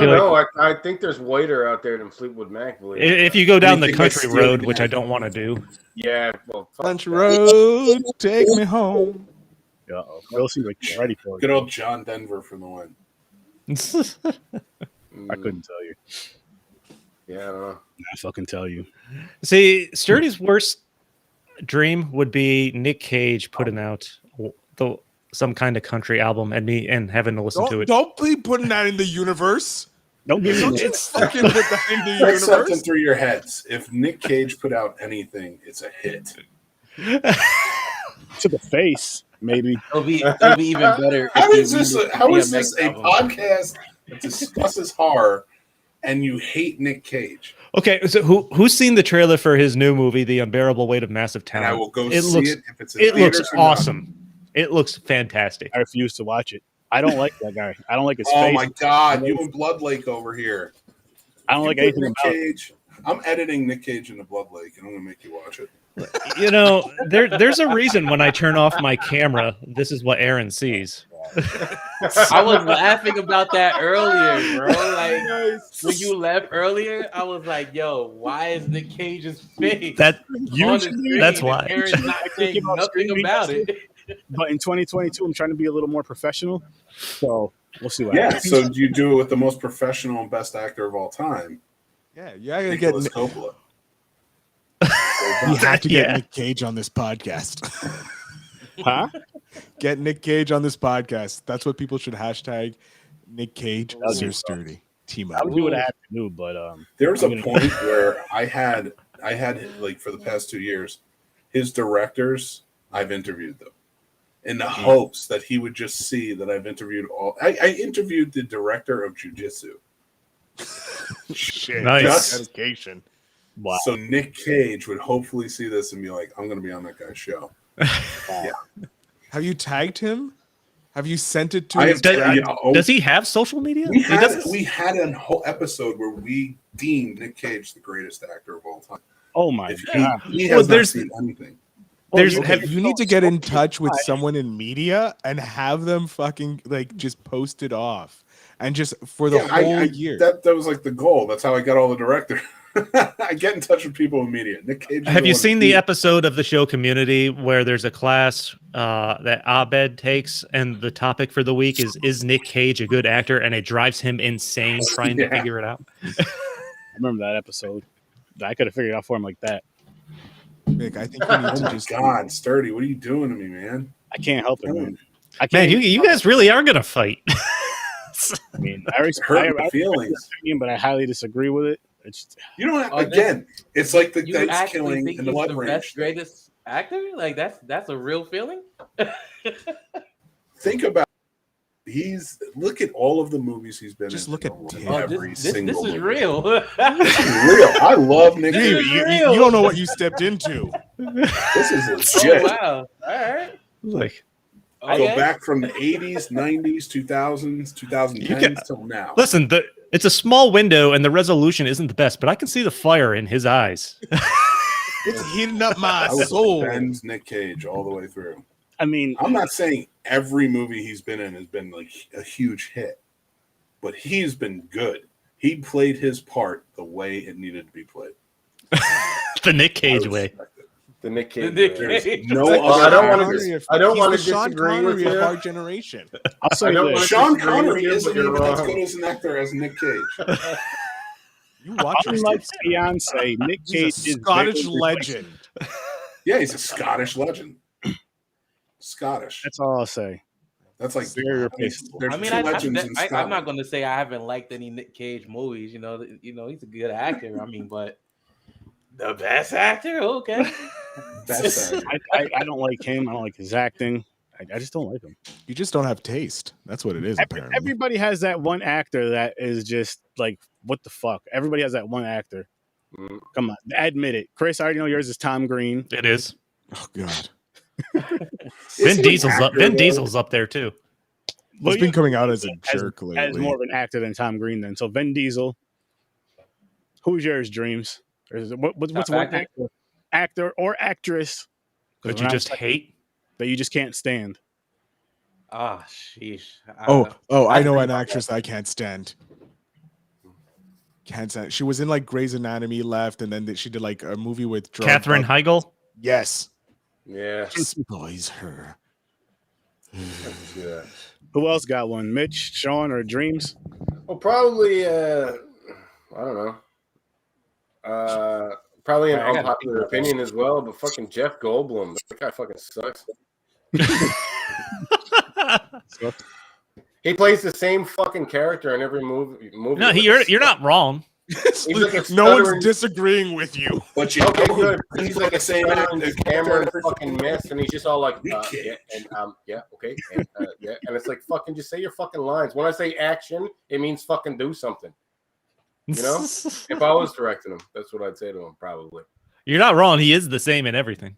know. I think there's whiter out there than Fleetwood Mac. If you go down the country road, which I don't want to do. Yeah. Well, country road, take me home. Will seems like you're ready for it. Good old John Denver for the win. I couldn't tell you. Yeah, I don't know. I fucking tell you. See, Sturdy's worst dream would be Nick Cage putting out some kind of country album and having to listen to it. Don't be putting that in the universe. Don't give me it's fucking put that in the Take something universe. through your heads. If Nick Cage put out anything, it's a hit. To the face, maybe. It'll be even better. How is this a podcast that discusses horror and you hate Nick Cage? Okay, so who's seen the trailer for his new movie, The Unbearable Weight of Massive Talent? And I will go see it if it's in it looks theaters or not. awesome. It looks fantastic. I refuse to watch it. I don't like that guy. I don't like his face. Oh my god, you and Blood Lake over here. I don't like anything Nick about Cage. I'm editing Nick Cage into Blood Lake, and I'm gonna make you watch it. You know, there's a reason when I turn off my camera, this is what Aaron sees. I was laughing about that earlier, bro. Like when you left earlier, I was like, "Yo, why is Nick Cage's face?" That's Aaron's why. Aaron's not saying nothing about it. But in 2022, I'm trying to be a little more professional. So we'll see what happens. So you do it with the most professional and best actor of all time. Yeah, you gotta get Nicolas Coppola. you have to get Nick Cage on this podcast. Huh? Get Nick Cage on this podcast. That's what people should hashtag. Nick Cage, Sir Sturdy. Team up. I'll do what I have to do, but There was a point where I had like for the past 2 years, his directors, I've interviewed them in the hopes that he would just see that I've interviewed all. I interviewed the director of Jiu-Jitsu. Shit, Nice. dedication. wow. So Nick Cage would hopefully see this and be like, I'm going to be on that guy's show. Yeah. Have you tagged him? Have you sent it to I his have Does he have social media? We had a whole episode where we deemed Nick Cage the greatest actor of all time. Oh my If god. he Well, has not there's- seen anything. you need to get in touch with someone in media and have them fucking like just post it off and just for the whole year. That was like the goal. That's how I got all the director. I get in touch with people immediate. Nick Cage. Have you seen the episode of the show Community where there's a class that Abed takes, and the topic for the week is Nick Cage a good actor? And it drives him insane trying to figure it out. I remember that episode. I could have figured it out for him like that. Nick, I think you need to just. God, Sturdy, what are you doing to me, man? I can't help it, man. Man, you guys really are gonna fight. I mean, I respect my feelings, but I highly disagree with it. You don't have, again. It's like the dice killing in the blood the range. best, greatest actor. Like that's a real feeling. Think about. Look at all of the movies he's been in. Just look at every single. This is movie. real. This is real. I love Nick Cage. You don't know what you stepped into. This is legit. Oh, wow. All right. Like, I'll go back from the 80s, 90s, 2000s, 2010s till now. Listen, it's a small window and the resolution isn't the best, but I can see the fire in his eyes. It's heating up my I would soul. defend Nick Cage all the way through. I mean, I'm not saying every movie he's been in has been like a huge hit, but he's been good. He played his part the way it needed to be played. The Nick Cage way. The Nick Cage. No, I don't want to Sean disagree Connery with you. of our generation. I'll say this. Sean Connery isn't even as good as an actor as Nick Cage. You watch Unlike Beyonce, Nick Cage He's a Scottish legend. Yeah, he's a Scottish legend. Scottish. That's all I'll say. That's like very replaceable. there's I mean, two legends in I'm Scotland. not going to say I haven't liked any Nick Cage movies. You know, he's a good actor. I mean, but the best actor, okay. Best actor. I don't like him. I don't like his acting. I just don't like him. You just don't have taste. That's what it is, apparently. Everybody has that one actor that is just like, what the fuck? Everybody has that one actor. Come on, admit it. Chris, I already know yours is Tom Green. It is. Oh, God. Vin Diesel's up there, too. He's been coming out as a jerk lately. As more of an actor than Tom Green, then. So Vin Diesel. Who's yours, Dreams? Or is it, what's one actor or actress that you just hate? That you just can't stand? Ah, sheesh. I know an actress I can't stand. Can't stand. She was in like Grey's Anatomy, left, and then she did like a movie with Katherine Heigl. Yes. Yeah. Despise her. Who else got one? Mitch, Sean, or Dreams? Well, probably. I don't know. Probably an unpopular opinion as well, but fucking Jeff Goldblum. That guy fucking sucks. He plays the same fucking character in every movie. No, you're not wrong. Like no one's disagreeing with you. But okay, good. He's like a stuttering camera fucking mess, and he's just all like, yeah, okay, and and it's like fucking just say your fucking lines. When I say action, it means fucking do something. You know, if I was directing him, that's what I'd say to him probably. You're not wrong. He is the same in everything.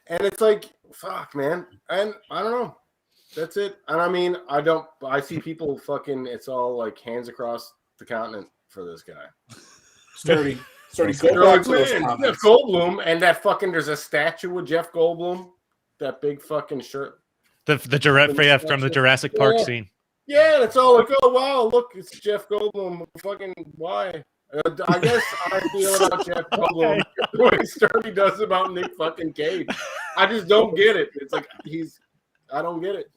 And it's like, fuck, man. And I don't know. That's it. And I mean, I see people fucking, it's all like hands across the continent for this guy. Sturdy. Go back to those comments. Jeff Goldblum, and that fucking, there's a statue of Jeff Goldblum. That big fucking shirt. The giraffe from the Jurassic Park scene. Yeah, it's all like, oh wow, look, it's Jeff Goldblum. Fucking why? I guess I feel about Jeff Goldblum what Sturdy does about Nick fucking Cage. I just don't get it. It's like I don't get it.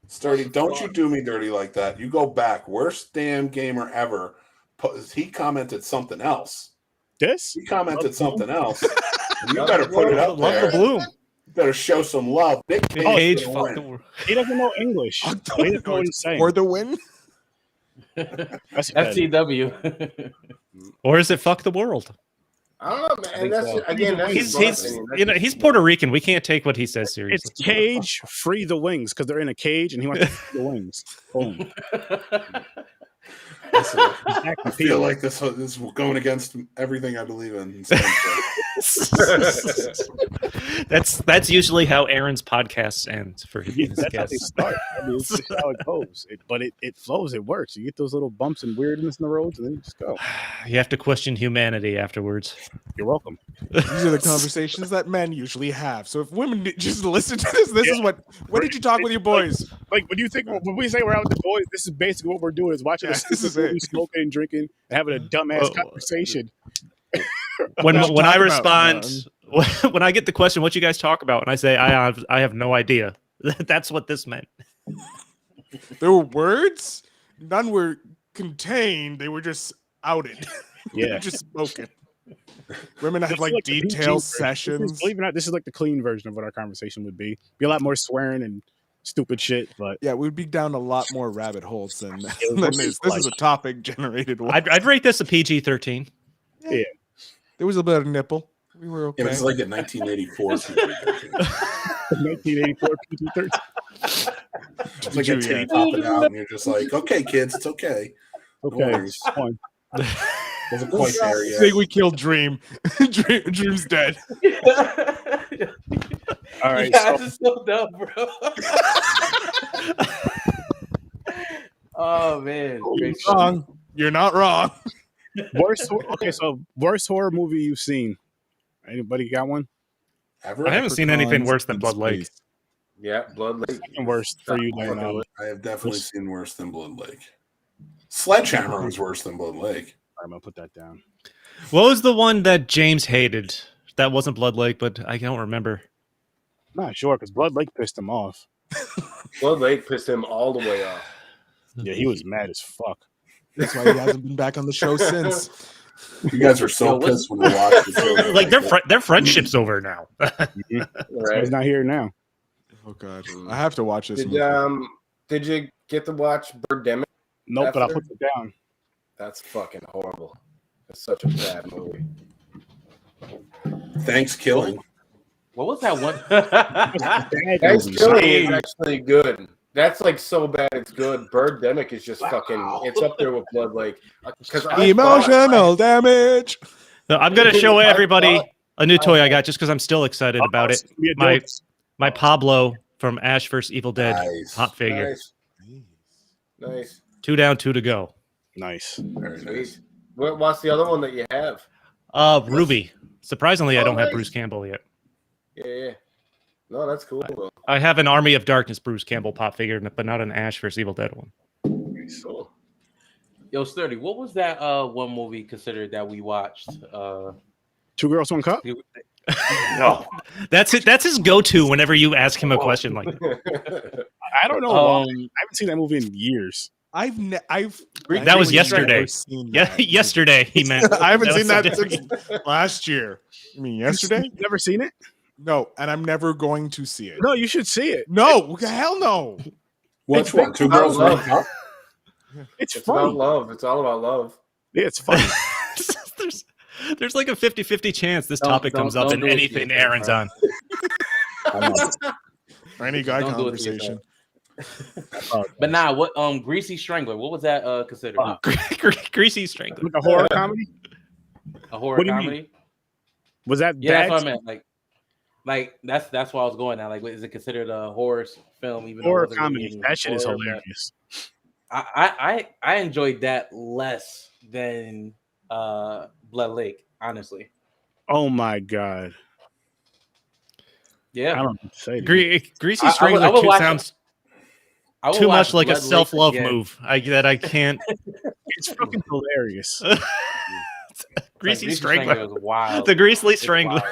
Sturdy, don't you do me dirty like that. You go back. Worst damn gamer ever. He commented something else. This? He commented something else. You better put it up there. Love the bloom. You better show some love. Nick Cage, he doesn't know English. He doesn't know what he's saying. For the win? FCW. Or is it fuck the world? I don't know, man. And that's again, that's he's Puerto Rican. We can't take what he says seriously. It's Cage, free the wings, because they're in a cage and he wants to free the wings. Boom. I feel like this is going against everything I believe in. That's usually how Aaron's podcast ends for his That's how they guests. start. I mean, it's just how it goes. But it flows. It works. You get those little bumps and weirdness in the roads, and then you just go. You have to question humanity afterwards. You're welcome. These are the conversations that men usually have. So if women just listen to this is what did you talk with your boys? Like when you think when we say we're out with the boys, this is basically what we're doing: is watching this is it. smoking and drinking, and having a dumbass conversation. When I talk respond, about, when I get the question, "What you guys talk about?" and I say, "I have no idea." That's what this meant. There were words, none were contained. They were just outed. They Yeah. were just spoken. Women have This is like like the PG detailed version. sessions. Believe it or not, this is like the clean version of what our conversation would be. Be a lot more swearing and stupid shit, but Yeah, we'd be down a lot more rabbit holes than would this. be This is a topic generated one. I'd rate this a PG-13. yeah. There was a bit of nipple. We were okay. It was like a 1984. 1984 PG-13. It's like a titty popping out, and you're just like, okay, kids, it's okay. No Okay, worries. it's fine. Wasn't quite there I yet. think we killed Dream. Dream's dead. All right, Yeah, so this is so dumb, bro. Oh man, great You're wrong. You're not wrong. worst horror movie you've seen. Anybody got one? Ever? I haven't seen anything Leprechauns worse than in Blood Lake. space. Yeah, Blood Lake. Second worst for you, I Dan. have, I have definitely seen worse than Blood Lake. Sledgehammer was worse than Blood Lake. I'm gonna put that down. What was the one that James hated? That wasn't Blood Lake, but I don't remember. I'm not sure because Blood Lake pissed him off. Blood Lake pissed him all the way off. Yeah, he was mad as fuck. That's why he hasn't been back on the show since. You guys are so pissed when you watch the show. Like their friendship's over now. That's why Right? he's not here now. Oh god, I have to watch this. Did you get to watch Birdemic? Nope, but I'll After? put it down. That's fucking horrible. It's such a bad movie. Thanks, Killing. What was that one? Thanksgiving is actually good. That's like so bad it's good. Birdemic is just fucking. It's up there with Blood Lake. Because Emotional damage. No, I'm gonna show I everybody thought- a new toy I got just because I'm still excited about it. Be a My dope. my Pablo from Ash vs. Evil Dead Nice. pop figure. Nice. Nice. 2 down, 2 to go. Nice. Very nice. Sweet. What's the other one that you have? Ruby. Surprisingly, I Oh, don't have nice. Bruce Campbell yet. Yeah. No, that's cool. Though. I have an Army of Darkness Bruce Campbell pop figure, but not an Ash vs. Evil Dead one. Cool. Yo, Sturdy, what was that one movie considered that we watched? Two Girls, One Cup? No, that's it. That's his go-to whenever you ask him a question like that. I don't know why. I Um, haven't seen that movie in years. I've That was yesterday. Yeah, yesterday he meant. I haven't That seen was that so since last year. You mean yesterday? You've never seen it? No, and I'm never going to see it. No, you should see it. No, hell no. Which one? Two girls, I one love- cup? It's It's about funny. love. It's all about love. Yeah, it's funny. there's like a 50-50 chance this Don't- topic don't- comes up don't in do it to anything yourself, Aaron's bro. on. Or any guy Don't do it to conversation. But nah, what Greasy Strangler? What was that considered? Greasy Strangler. With the horror comedy? A horror What do you mean? comedy? Was that Yeah, bad? that's what I meant. Like that's why I was going at. Like, is it considered a horror film? Even though it Horror wasn't really comedy. any That shit is horror, but hilarious. I enjoyed that less than Blood Lake, honestly. Oh my god. I Yeah, don't know what to say. to you. Greasy I Strangler would watch- sounds I would too watch much like a Blood Lake self-love again. move that I can't. It's fucking hilarious. Greasy Like, Strangler. was wild. The Greasy It's Strangler. wild.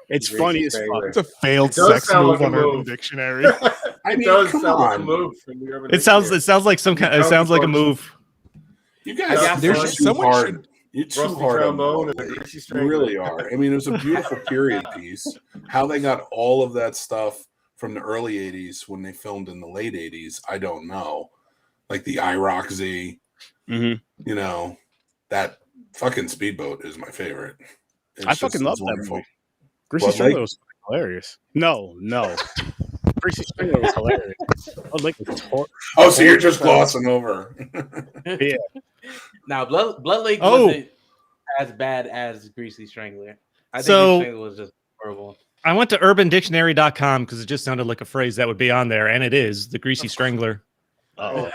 It's Greasy funny as Strangler. fuck. It's a failed It does sex sound move like a on Urban move. Dictionary. I It mean, does come sound like a on. move from the Urban It sounds Dictionary. like some kind. It sounds like a move. You guys, I guess you're so. too Someone hard. should- You're too Rusty hard on trombone Blood and a Lake. greasy You strangler. really are. I mean, it was a beautiful period piece. How they got all of that stuff from the early 80s when they filmed in the late 80s, I don't know. Like the IROC Z, Mm-hmm. you know, that fucking speedboat is my favorite. I fucking love that wonderful. movie. Greasy Blood Strangler Lake? was hilarious. No. Greasy Strangler was hilarious. Blood Lake was Oh, so you're just glossing over. Now, Blood Lake Oh. wasn't as bad as Greasy Strangler. I think So- this thing was just horrible. I went to urbandictionary.com because it just sounded like a phrase that would be on there, and it is the greasy strangler. Oh,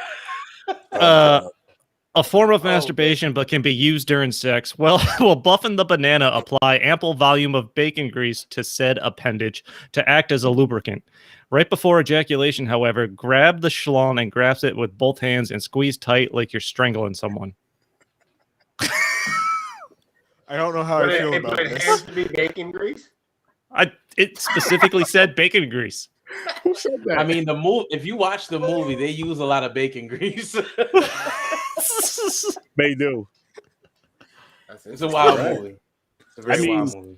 A form of masturbation, but can be used during sex. Well, will buffing the banana apply ample volume of bacon grease to said appendage to act as a lubricant. Right before ejaculation, however, grab the schlong and grasp it with both hands and squeeze tight like you're strangling someone. I don't know how but I feel it, about but it this. has to be bacon grease. It specifically said bacon grease. Who said that? I mean, the movie. If you watch the movie, they use a lot of bacon grease. They do. It's a wild Right. movie. It's a very wild movie.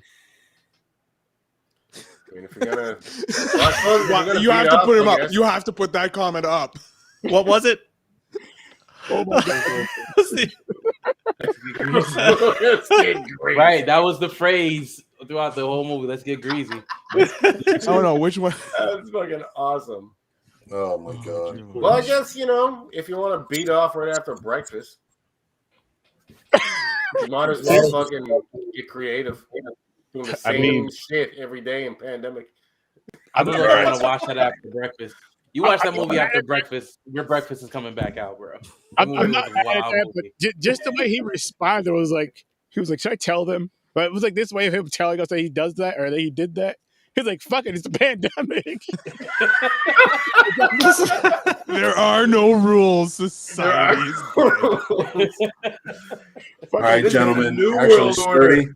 I mean, if you're gonna, well, You have to put him up. You have to put that comment up. What was it? Oh my god. Right, that was the phrase throughout the whole movie. Let's get greasy. Oh no, which one? That's fucking awesome. Oh my god. dear Well, I Lord. guess if you want to beat off right after breakfast, you might as well fucking get creative. Doing the same shit every day in pandemic. I don't know if I want to watch that after breakfast. You watch that movie after breakfast, your breakfast is coming back out, bro. I'm That movie not was a mad at wild that, but movie. just the way he responded was like, he was like, should I tell them? But it was like this way of him telling us that he does that or that he did that. He's like, fuck it, it's a pandemic. There are no rules. Society is All right, This is gentlemen. the new Actually, world order. Sturdy,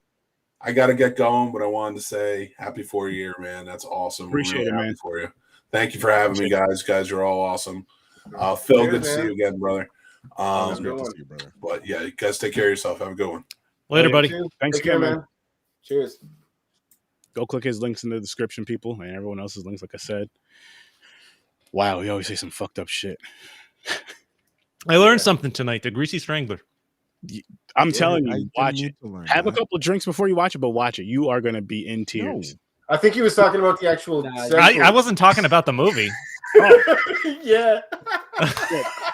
I got to get going, but I wanted to say happy 4-year, man. That's awesome. We're Appreciate it, happy man. for you. Thank you for having me, guys. Guys, you're all awesome. Phil, Cheers, good to see man. you again, brother. Always great to see you, brother. But yeah, you guys take care of yourself. Have a good one. Later, buddy. Thanks Take care, again, man. man. Cheers. Go click his links in the description, people, and everyone else's links, like I said. Wow, we always say some fucked up shit. I learned something tonight. The greasy strangler. I'm telling I you, didn't watch need it. to learn Have a that. couple of drinks before you watch it, but watch it. You are going to be in tears. I think he was talking about the actual. I wasn't talking about the movie. Yeah.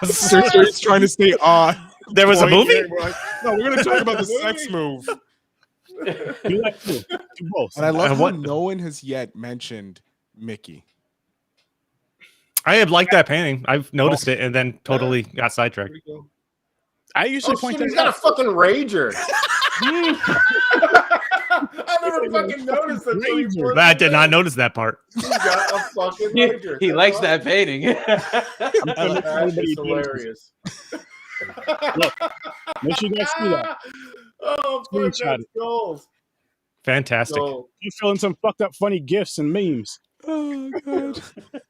Sturdy's trying to stay on. There was a point movie? here. We're like, no, we're going to talk about the sex move. Do that too. Do both. And I love how what- no one has yet mentioned Mickey. I had liked that painting. I've noticed it and then totally got sidetracked. I usually Oh point shit, he's that got a out. fucking rager. I never fucking noticed that. until he pointed I it did out. not notice that part. He's got a fucking He, rager. he That's likes awesome. that painting. That is hilarious. Make sure you guys see that. Oh, fuck, Screenshot that's it. gold. Fantastic. Gold. You fill in some fucked up funny gifs and memes. Oh, God.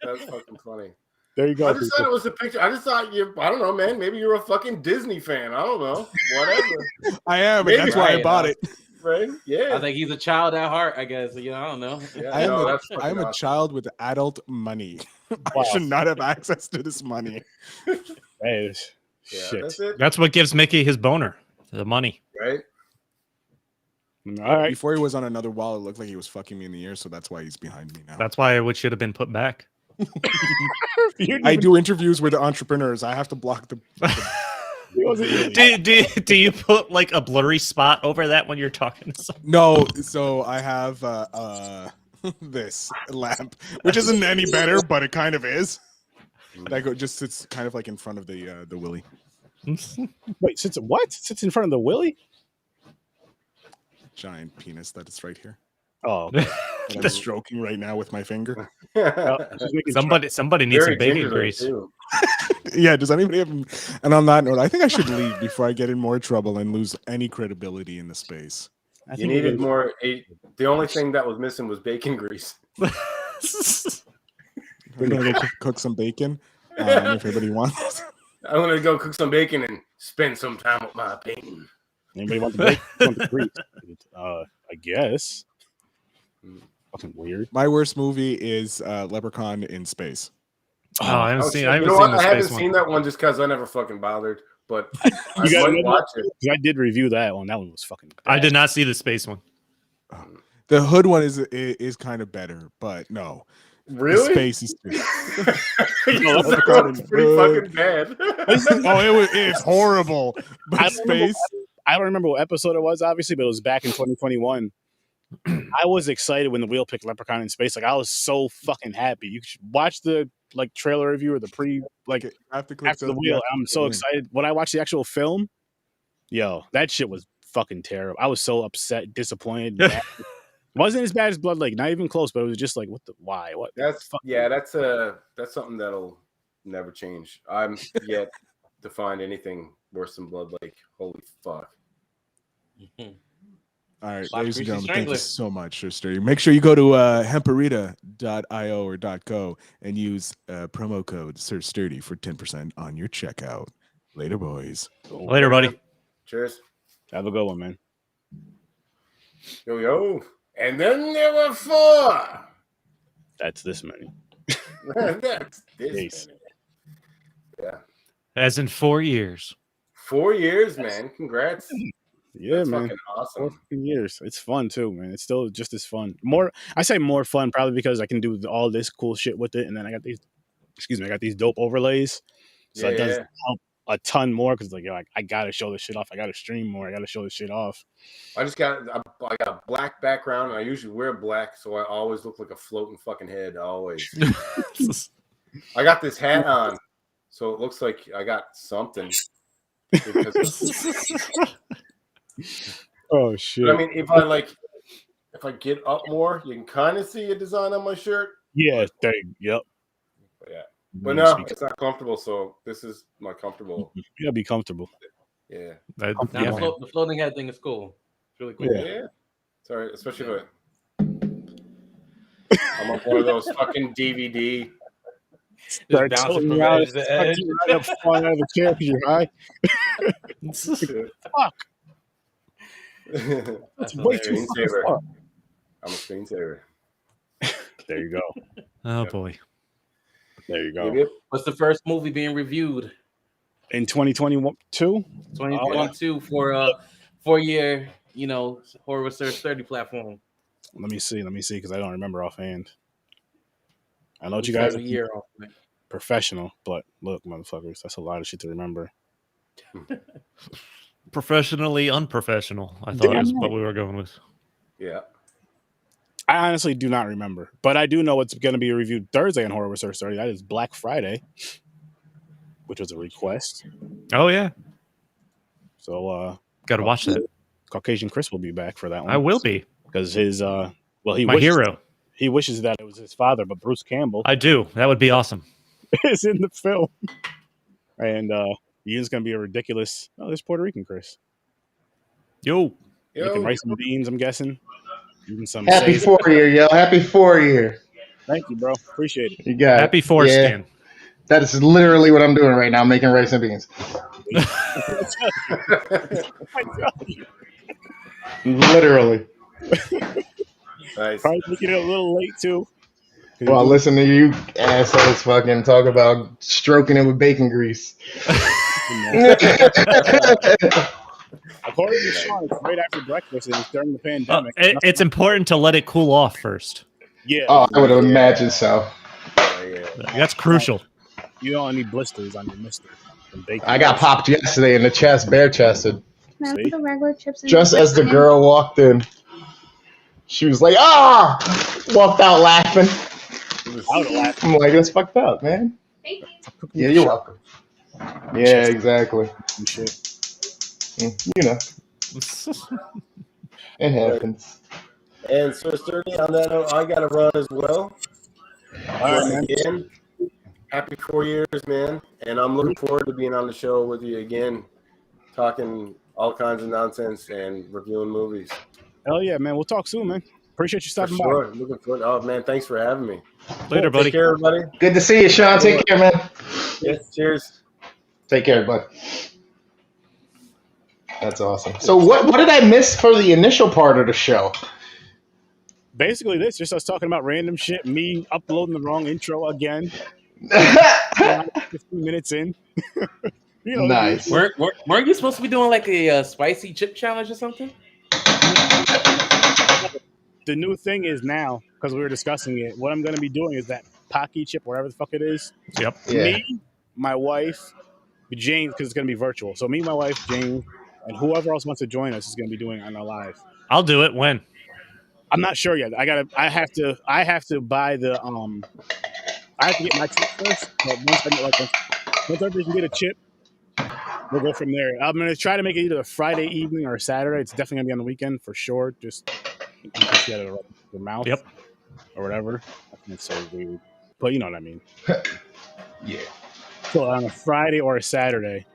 That's fucking funny. There you go. I just thought people. it was a picture. I just thought I don't know, man. Maybe you're a fucking Disney fan. I don't know. Whatever. I am, Maybe. and that's why I Right, bought it. Right? Yeah. I think he's a child at heart, I guess. You know, I don't know. Yeah, I am, no, a, that's fucking I am a awesome. child with adult money. I Wow. should not have access to this money. Hey, Yeah, shit. that's it. That's what gives Mickey his boner. The money. Right? All right. Before he was on another wall, it looked like he was fucking me in the ear, so that's why he's behind me now. That's why it should have been put back. I do interviews with entrepreneurs. I have to block the. Do you put like a blurry spot over that when you're talking to someone? No, so I have this lamp, which isn't any better, but it kind of is. That just sits kind of like in front of the willy. Wait, sits what? Sits in front of the willy? Giant penis that is right here. Oh, okay. That I'm stroking right now with my finger. Just making Somebody needs Very some bacon gingerly, grease. too. Yeah, does anybody have? And on that note, I think I should leave before I get in more trouble and lose any credibility in the space. I You think needed more. The only thing that was missing was bacon grease. We're gonna go cook some bacon. If everybody wants. I'm gonna go cook some bacon and spend some time with my painting. Anybody want the break? Want the grease? I guess. Fucking weird. My worst movie is Leprechaun in Space. Oh, I haven't Oh, seen. shit. I You haven't know seen what? the I haven't space seen one. that one just because I never fucking bothered. But I You got might another watch it. 'Cause I did review that one. That one was fucking bad. I did not see the space one. The hood one is kind of better, but no. The Really? Space is It's pretty fucking bad. it's horrible. I But don't remember- Space. I don't remember what episode it was, obviously, but it was back in 2021. I was excited when the wheel picked Leprechaun in Space. Like I was so fucking happy. You should watch the like trailer review or the pre like I have to click after the wheel. I'm so link. excited. When I watched the actual film, yo, that shit was fucking terrible. I was so upset, disappointed. Mad. Wasn't as bad as Blood Lake, not even close, but it was just like, what the why? What That's that's something that'll never change. I'm yet to find anything worse than Blood Lake. Holy fuck. All right, Black ladies and Greasy gentlemen, thank you Strangler. so much, Sir Sturdy. Make sure you go to hemparita.io or .co and use promo code Sir Sturdy for 10% on your checkout. Later, boys. Later, buddy. Cheers. Have a good one, man. Yo. And then there were 4. That's this many. That's this Peace. many. Yeah. As in 4 years. 4 years, man. Congrats. Yeah, That's man. fucking awesome. 14 years. It's fun too, man. It's still just as fun. I say more fun probably because I can do all this cool shit with it, and then I got these dope overlays. So it does help a ton more because like, I gotta show this shit off. I gotta stream more. I gotta show this shit off. I got a black background. And I usually wear black, so I always look like a floating fucking head. Always. I got this hat on, so it looks like I got something. Oh shit! But, I mean, if I get up more, you can kind of see a design on my shirt. Yeah, yep. Yeah, but no, it's not comfortable. So this is my comfortable. You gotta be comfortable. Yeah, The floating head thing is cool. It's really cool. Yeah. Sorry, especially if I'm on one of those fucking DVD. Just bouncing from edge to edge. Right up, falling out of the chair because you're high. Fuck. That's way too screensaver. far. I'm a screensaver. There you go. Oh boy. There you go. Yep. What's the first movie being reviewed? In 2022? 2022 for a 4-year, Horror Research 30 platform. Let me see because I don't remember offhand. I know what you We guys started a year off, man. professional, but look, motherfuckers, that's a lot of shit to remember. Professionally unprofessional, I thought is what we were going with. Yeah. I honestly do not remember, but I do know what's going to be reviewed Thursday on Horror Research 30. That is Black Friday, which was a request. Oh yeah, so got to watch that. Caucasian Chris will be back for that one. I will be because his hero. He wishes that it was his father, but Bruce Campbell. I do. That would be awesome. Is in the film, and Ian's going to be a ridiculous. Oh, there's Puerto Rican Chris. Yo. Making rice and beans, I'm guessing. Even some Happy 4-year, yo. Happy 4-year. Thank you, bro. Appreciate it. You got it. Happy foreskin. Yeah. That is literally what I'm doing right now, making rice and beans. Literally. Nice. Probably making it a little late, too. Well, listen to you assholes fucking talk about stroking it with bacon grease. According to Sean, it's right after breakfast and it's during the pandemic. It's important to let it cool off first. Yeah. Oh, I would imagine so. That's crucial. You don't need blisters on your mister. I got popped yesterday in the chest, bare chested. See? Just as the girl walked in. She was like, ah! Walked out laughing. I'm like, that's fucked up, man. Thank you. Yeah, you're welcome. Yeah, exactly. You know. It happens. And so, Sturdy, on that note, I got to run as well. Again, happy 4 years, man. And I'm looking forward to being on the show with you again, talking all kinds of nonsense and reviewing movies. Hell yeah, man. We'll talk soon, man. Appreciate you stopping by. Looking forward. Oh, man, thanks for having me. Later, buddy. Take care, everybody. Good to see you, Sean. Take care, man. Yeah, cheers. Take care, bud. That's awesome. So what did I miss for the initial part of the show? Basically, this just us talking about random shit. Me uploading the wrong intro again. 15 minutes in. Nice. Weren't you supposed to be doing like a spicy chip challenge or something? The new thing is now, because we were discussing it, what I'm going to be doing is that Pocky chip, whatever the fuck it is. Yep. Yeah. Me, my wife, Jane, because it's going to be virtual. So me, my wife, Jane, and whoever else wants to join us is going to be doing it on our live. I'll do it when. I'm not sure yet. I have to buy the I have to get my chip first. But once I can get a chip, we'll go from there. I'm gonna try to make it either a Friday evening or a Saturday. It's definitely gonna be on the weekend for sure. Just in case you had your mouth, Yep. or whatever. That's so weird, but you know what I mean. Yeah. So on a Friday or a Saturday.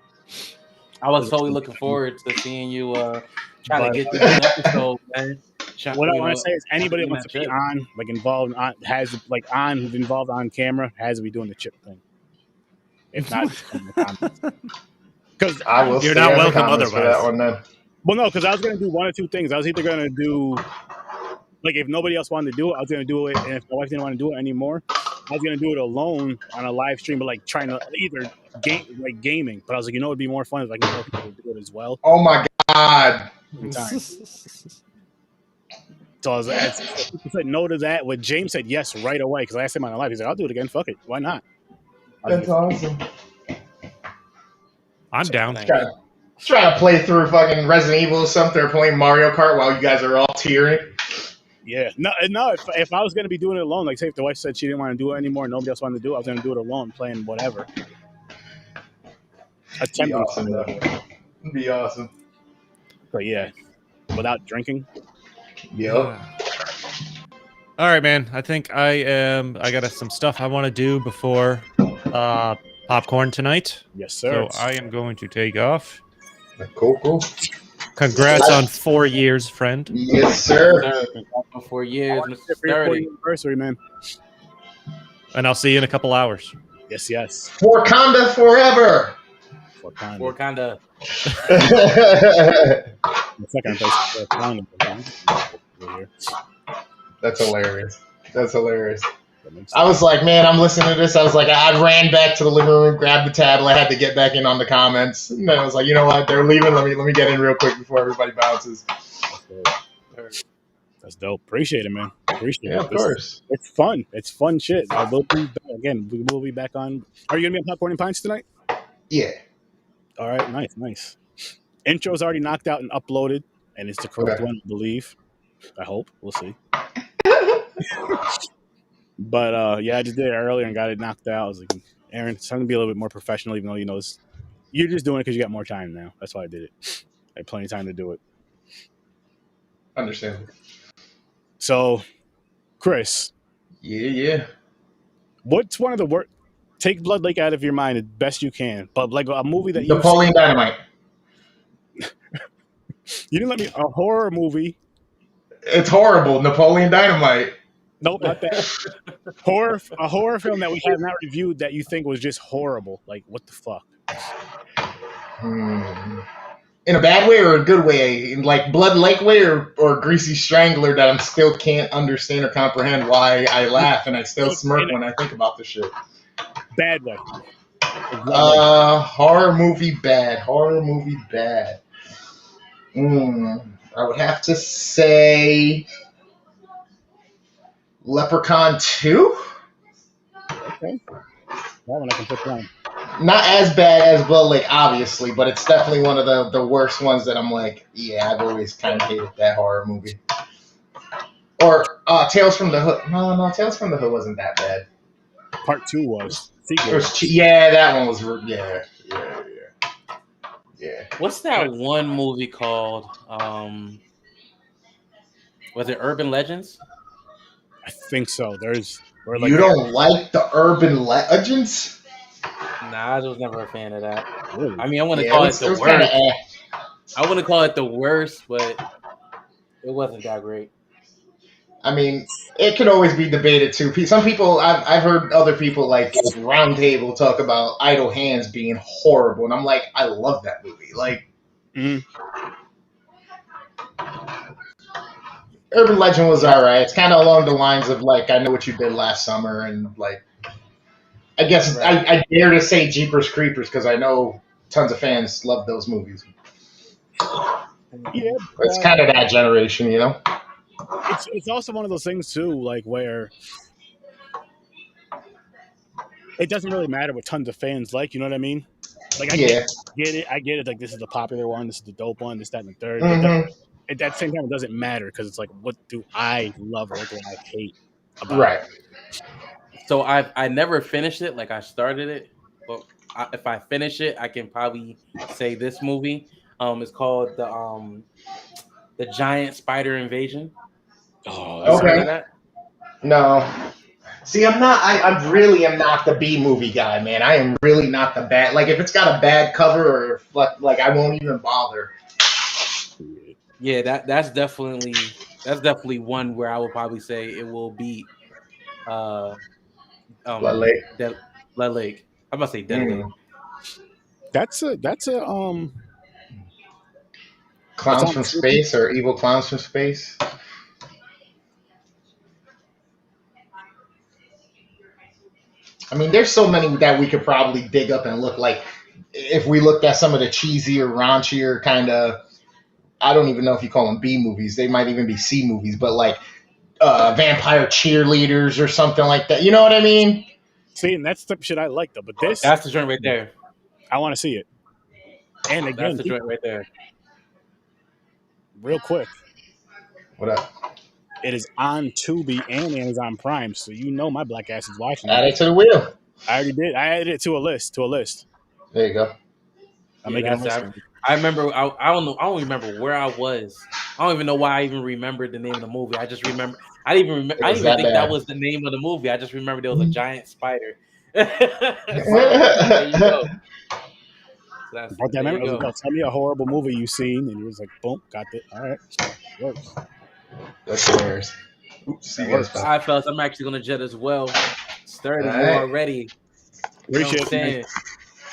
I was totally looking forward to seeing you trying to get through this episode, man. What I want to say is anybody that wants to be on, like involved on, has like on who's involved on camera has to be doing the chip thing. If not, just come in the comments. Because I will. You're stay not in the welcome comments for otherwise. that one then. well, no, because I was gonna do one or two things. I was either gonna do like if nobody else wanted to do it, I was gonna do it, and if my wife didn't want to do it anymore, I was gonna do it alone on a live stream, but like trying to either gaming. But I was like, it'd be more fun if I can get people to do it as well. Oh my god. So I was people said no to that. When James said yes right away, because I asked him on the live, he's like, I'll do it again. Fuck it, why not? That's awesome. I'm down. Trying to play through fucking Resident Evil or something, or playing Mario Kart while you guys are all tearing. Yeah, no. If I was gonna be doing it alone, like say if the wife said she didn't want to do it anymore, nobody else wanted to do it, I was gonna do it alone, playing whatever. Be awesome, though. It'd be awesome. But yeah, without drinking. Yep. All right, man. I think I got some stuff I want to do before popcorn tonight. Yes, sir. So I am going to take off. Cool. Congrats on 4 years, friend. Yes, sir. 4 years, Mr. For your Sturdy. anniversary, man. And I'll see you in a couple hours. Yes. Wakanda forever. Wakanda. That's hilarious. I was like, man, I'm listening to this. I was like, I ran back to the living room, grabbed the tablet, I had to get back in on the comments. And then I was like, you know what? They're leaving. Let me get in real quick before everybody bounces. That's dope. Appreciate it, man. Appreciate it. Of course. It's fun. It's fun shit. I will be back again. We will be back on. Are you gonna be on Popcorn and Pints tonight? Yeah. All right. Nice. Intro's already knocked out and uploaded, and it's the correct one, I believe. I hope. We'll see. But yeah, I just did it earlier and got it knocked out. I was like, Aaron, it's going to be a little bit more professional, even though you're just doing it because you got more time now. That's why I did it. I had plenty of time to do it. Understandable. So, Chris. Yeah. What's one of the worst? Take Blood Lake out of your mind as best you can, but like a movie that Napoleon Dynamite. You didn't let me a horror movie. It's horrible. Napoleon Dynamite. Nope, not that. A horror film that we have not reviewed that you think was just horrible. Like, what the fuck? In a bad way or a good way? In like Blood Lake way or Greasy Strangler that I still can't understand or comprehend why I laugh and I still smirk when I think about this shit. Bad way. Horror movie bad. I would have to say Leprechaun 2? Okay. That one I can put down. Not as bad as Blood Lake, obviously, but it's definitely one of the worst ones that I'm like, yeah, I've always kind of hated that horror movie. Or Tales from the Hood. No, Tales from the Hood wasn't that bad. Part 2 was. Yeah, that one was. Yeah. What's that one movie called? Was it Urban Legends? I think so. You don't like the Urban Legends? Nah, I was never a fan of that. Really? I mean, I want to call it the worst. I wouldn't call it the worst, but it wasn't that great. I mean, it could always be debated too. Some people, I've heard other people like Roundtable talk about Idle Hands being horrible, and I'm like, I love that movie. Like, Urban Legend was alright. It's kind of along the lines of like, I Know What You Did Last Summer, and like, I guess I dare to say Jeepers Creepers because I know tons of fans love those movies. Yeah, it's kind of that generation, you know. It's also one of those things too, like where it doesn't really matter what tons of fans like. You know what I mean? Like I get it. Like this is the popular one. This is the dope one. This, that, and the third. at that same time, it doesn't matter because it's like, what do I love or what do I hate about Right. it? So I never finished it. Like I started it, but if I finish it, I can probably say this movie. It's called the Giant Spider Invasion. Oh, You ever heard Okay. of that? No. See, I'm not. I really am not the B movie guy, man. I am really not the bad. Like, if it's got a bad cover or like I won't even bother. Yeah, that's definitely one where I would probably say it will beat Blood Lake. Blood Lake. I'm about to say Dead Lake. That's a Clowns on from Tubi? Space or Evil Clowns from Space. I mean, there's so many that we could probably dig up and look like. If we looked at some of the cheesier, raunchier kind of, I don't even know if you call them B movies. They might even be C movies, but like vampire cheerleaders or something like that. You know what I mean? See, and that's the type of shit I like though. But this, That's the joint right there. I want to see it. And That's again, the joint right there. real quick, What up? it is on Tubi and Amazon Prime, so you know my black ass is watching Add it. it to the wheel. I already did. I added it to a list. There you go. I'm Yeah, making a that's list. I remember. I don't know. I don't remember where I was. I don't even know why I even remembered the name of the movie. I just remember. I didn't even was think that that bad. was the name of the movie. I just remembered there was a giant spider. So, there you go. So Brought that there memory. you I was go. like, tell me a horrible movie you've seen, and you was like, boom, got it. All right, works. That's hilarious. Oops, see you guys. All right, fellas, I'm actually gonna jet as well. Sturdy, All you right. already. You know what I'm Appreciate it, man. saying?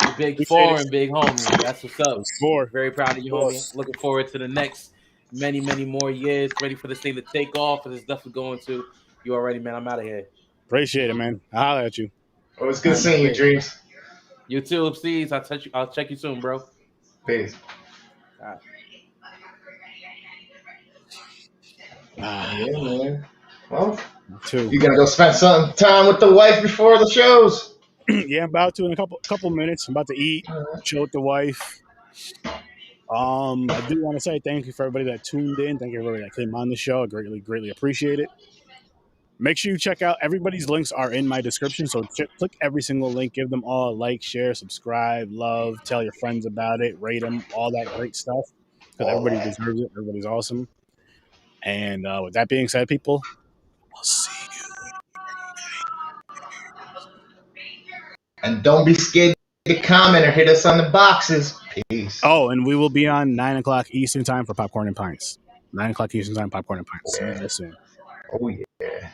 The big Appreciate foreign, it. big homie. That's what's up. Four. Very proud of you, homie. Looking forward to the next many more years. Ready for this thing to take off, and it's definitely going to. You already, man. I'm out of here. Appreciate it, man. I'll holler at you. Oh, it's good seeing you, Dreams. You too, Steve. I'll check you soon, bro. Peace. All right. Yeah, man. Well, Too. you gonna go spend some time with the wife before the shows? Yeah, I'm about to in a couple minutes. I'm about to eat, chill with the wife. I do want to say thank you for everybody that tuned in. Thank you everybody that came on the show. I greatly appreciate it. Make sure you check out everybody's links are in my description. So click every single link, give them all a like, share, subscribe, love, tell your friends about it, rate them, all that great stuff. Because everybody deserves it. Everybody's awesome. And with that being said, people, I'll see you. And don't be scared to comment or hit us on the boxes. Peace. Oh, and we will be on 9 o'clock Eastern time for Popcorn and Pints. 9 o'clock Eastern time, Popcorn and Pints. See you guys soon. Oh, yeah.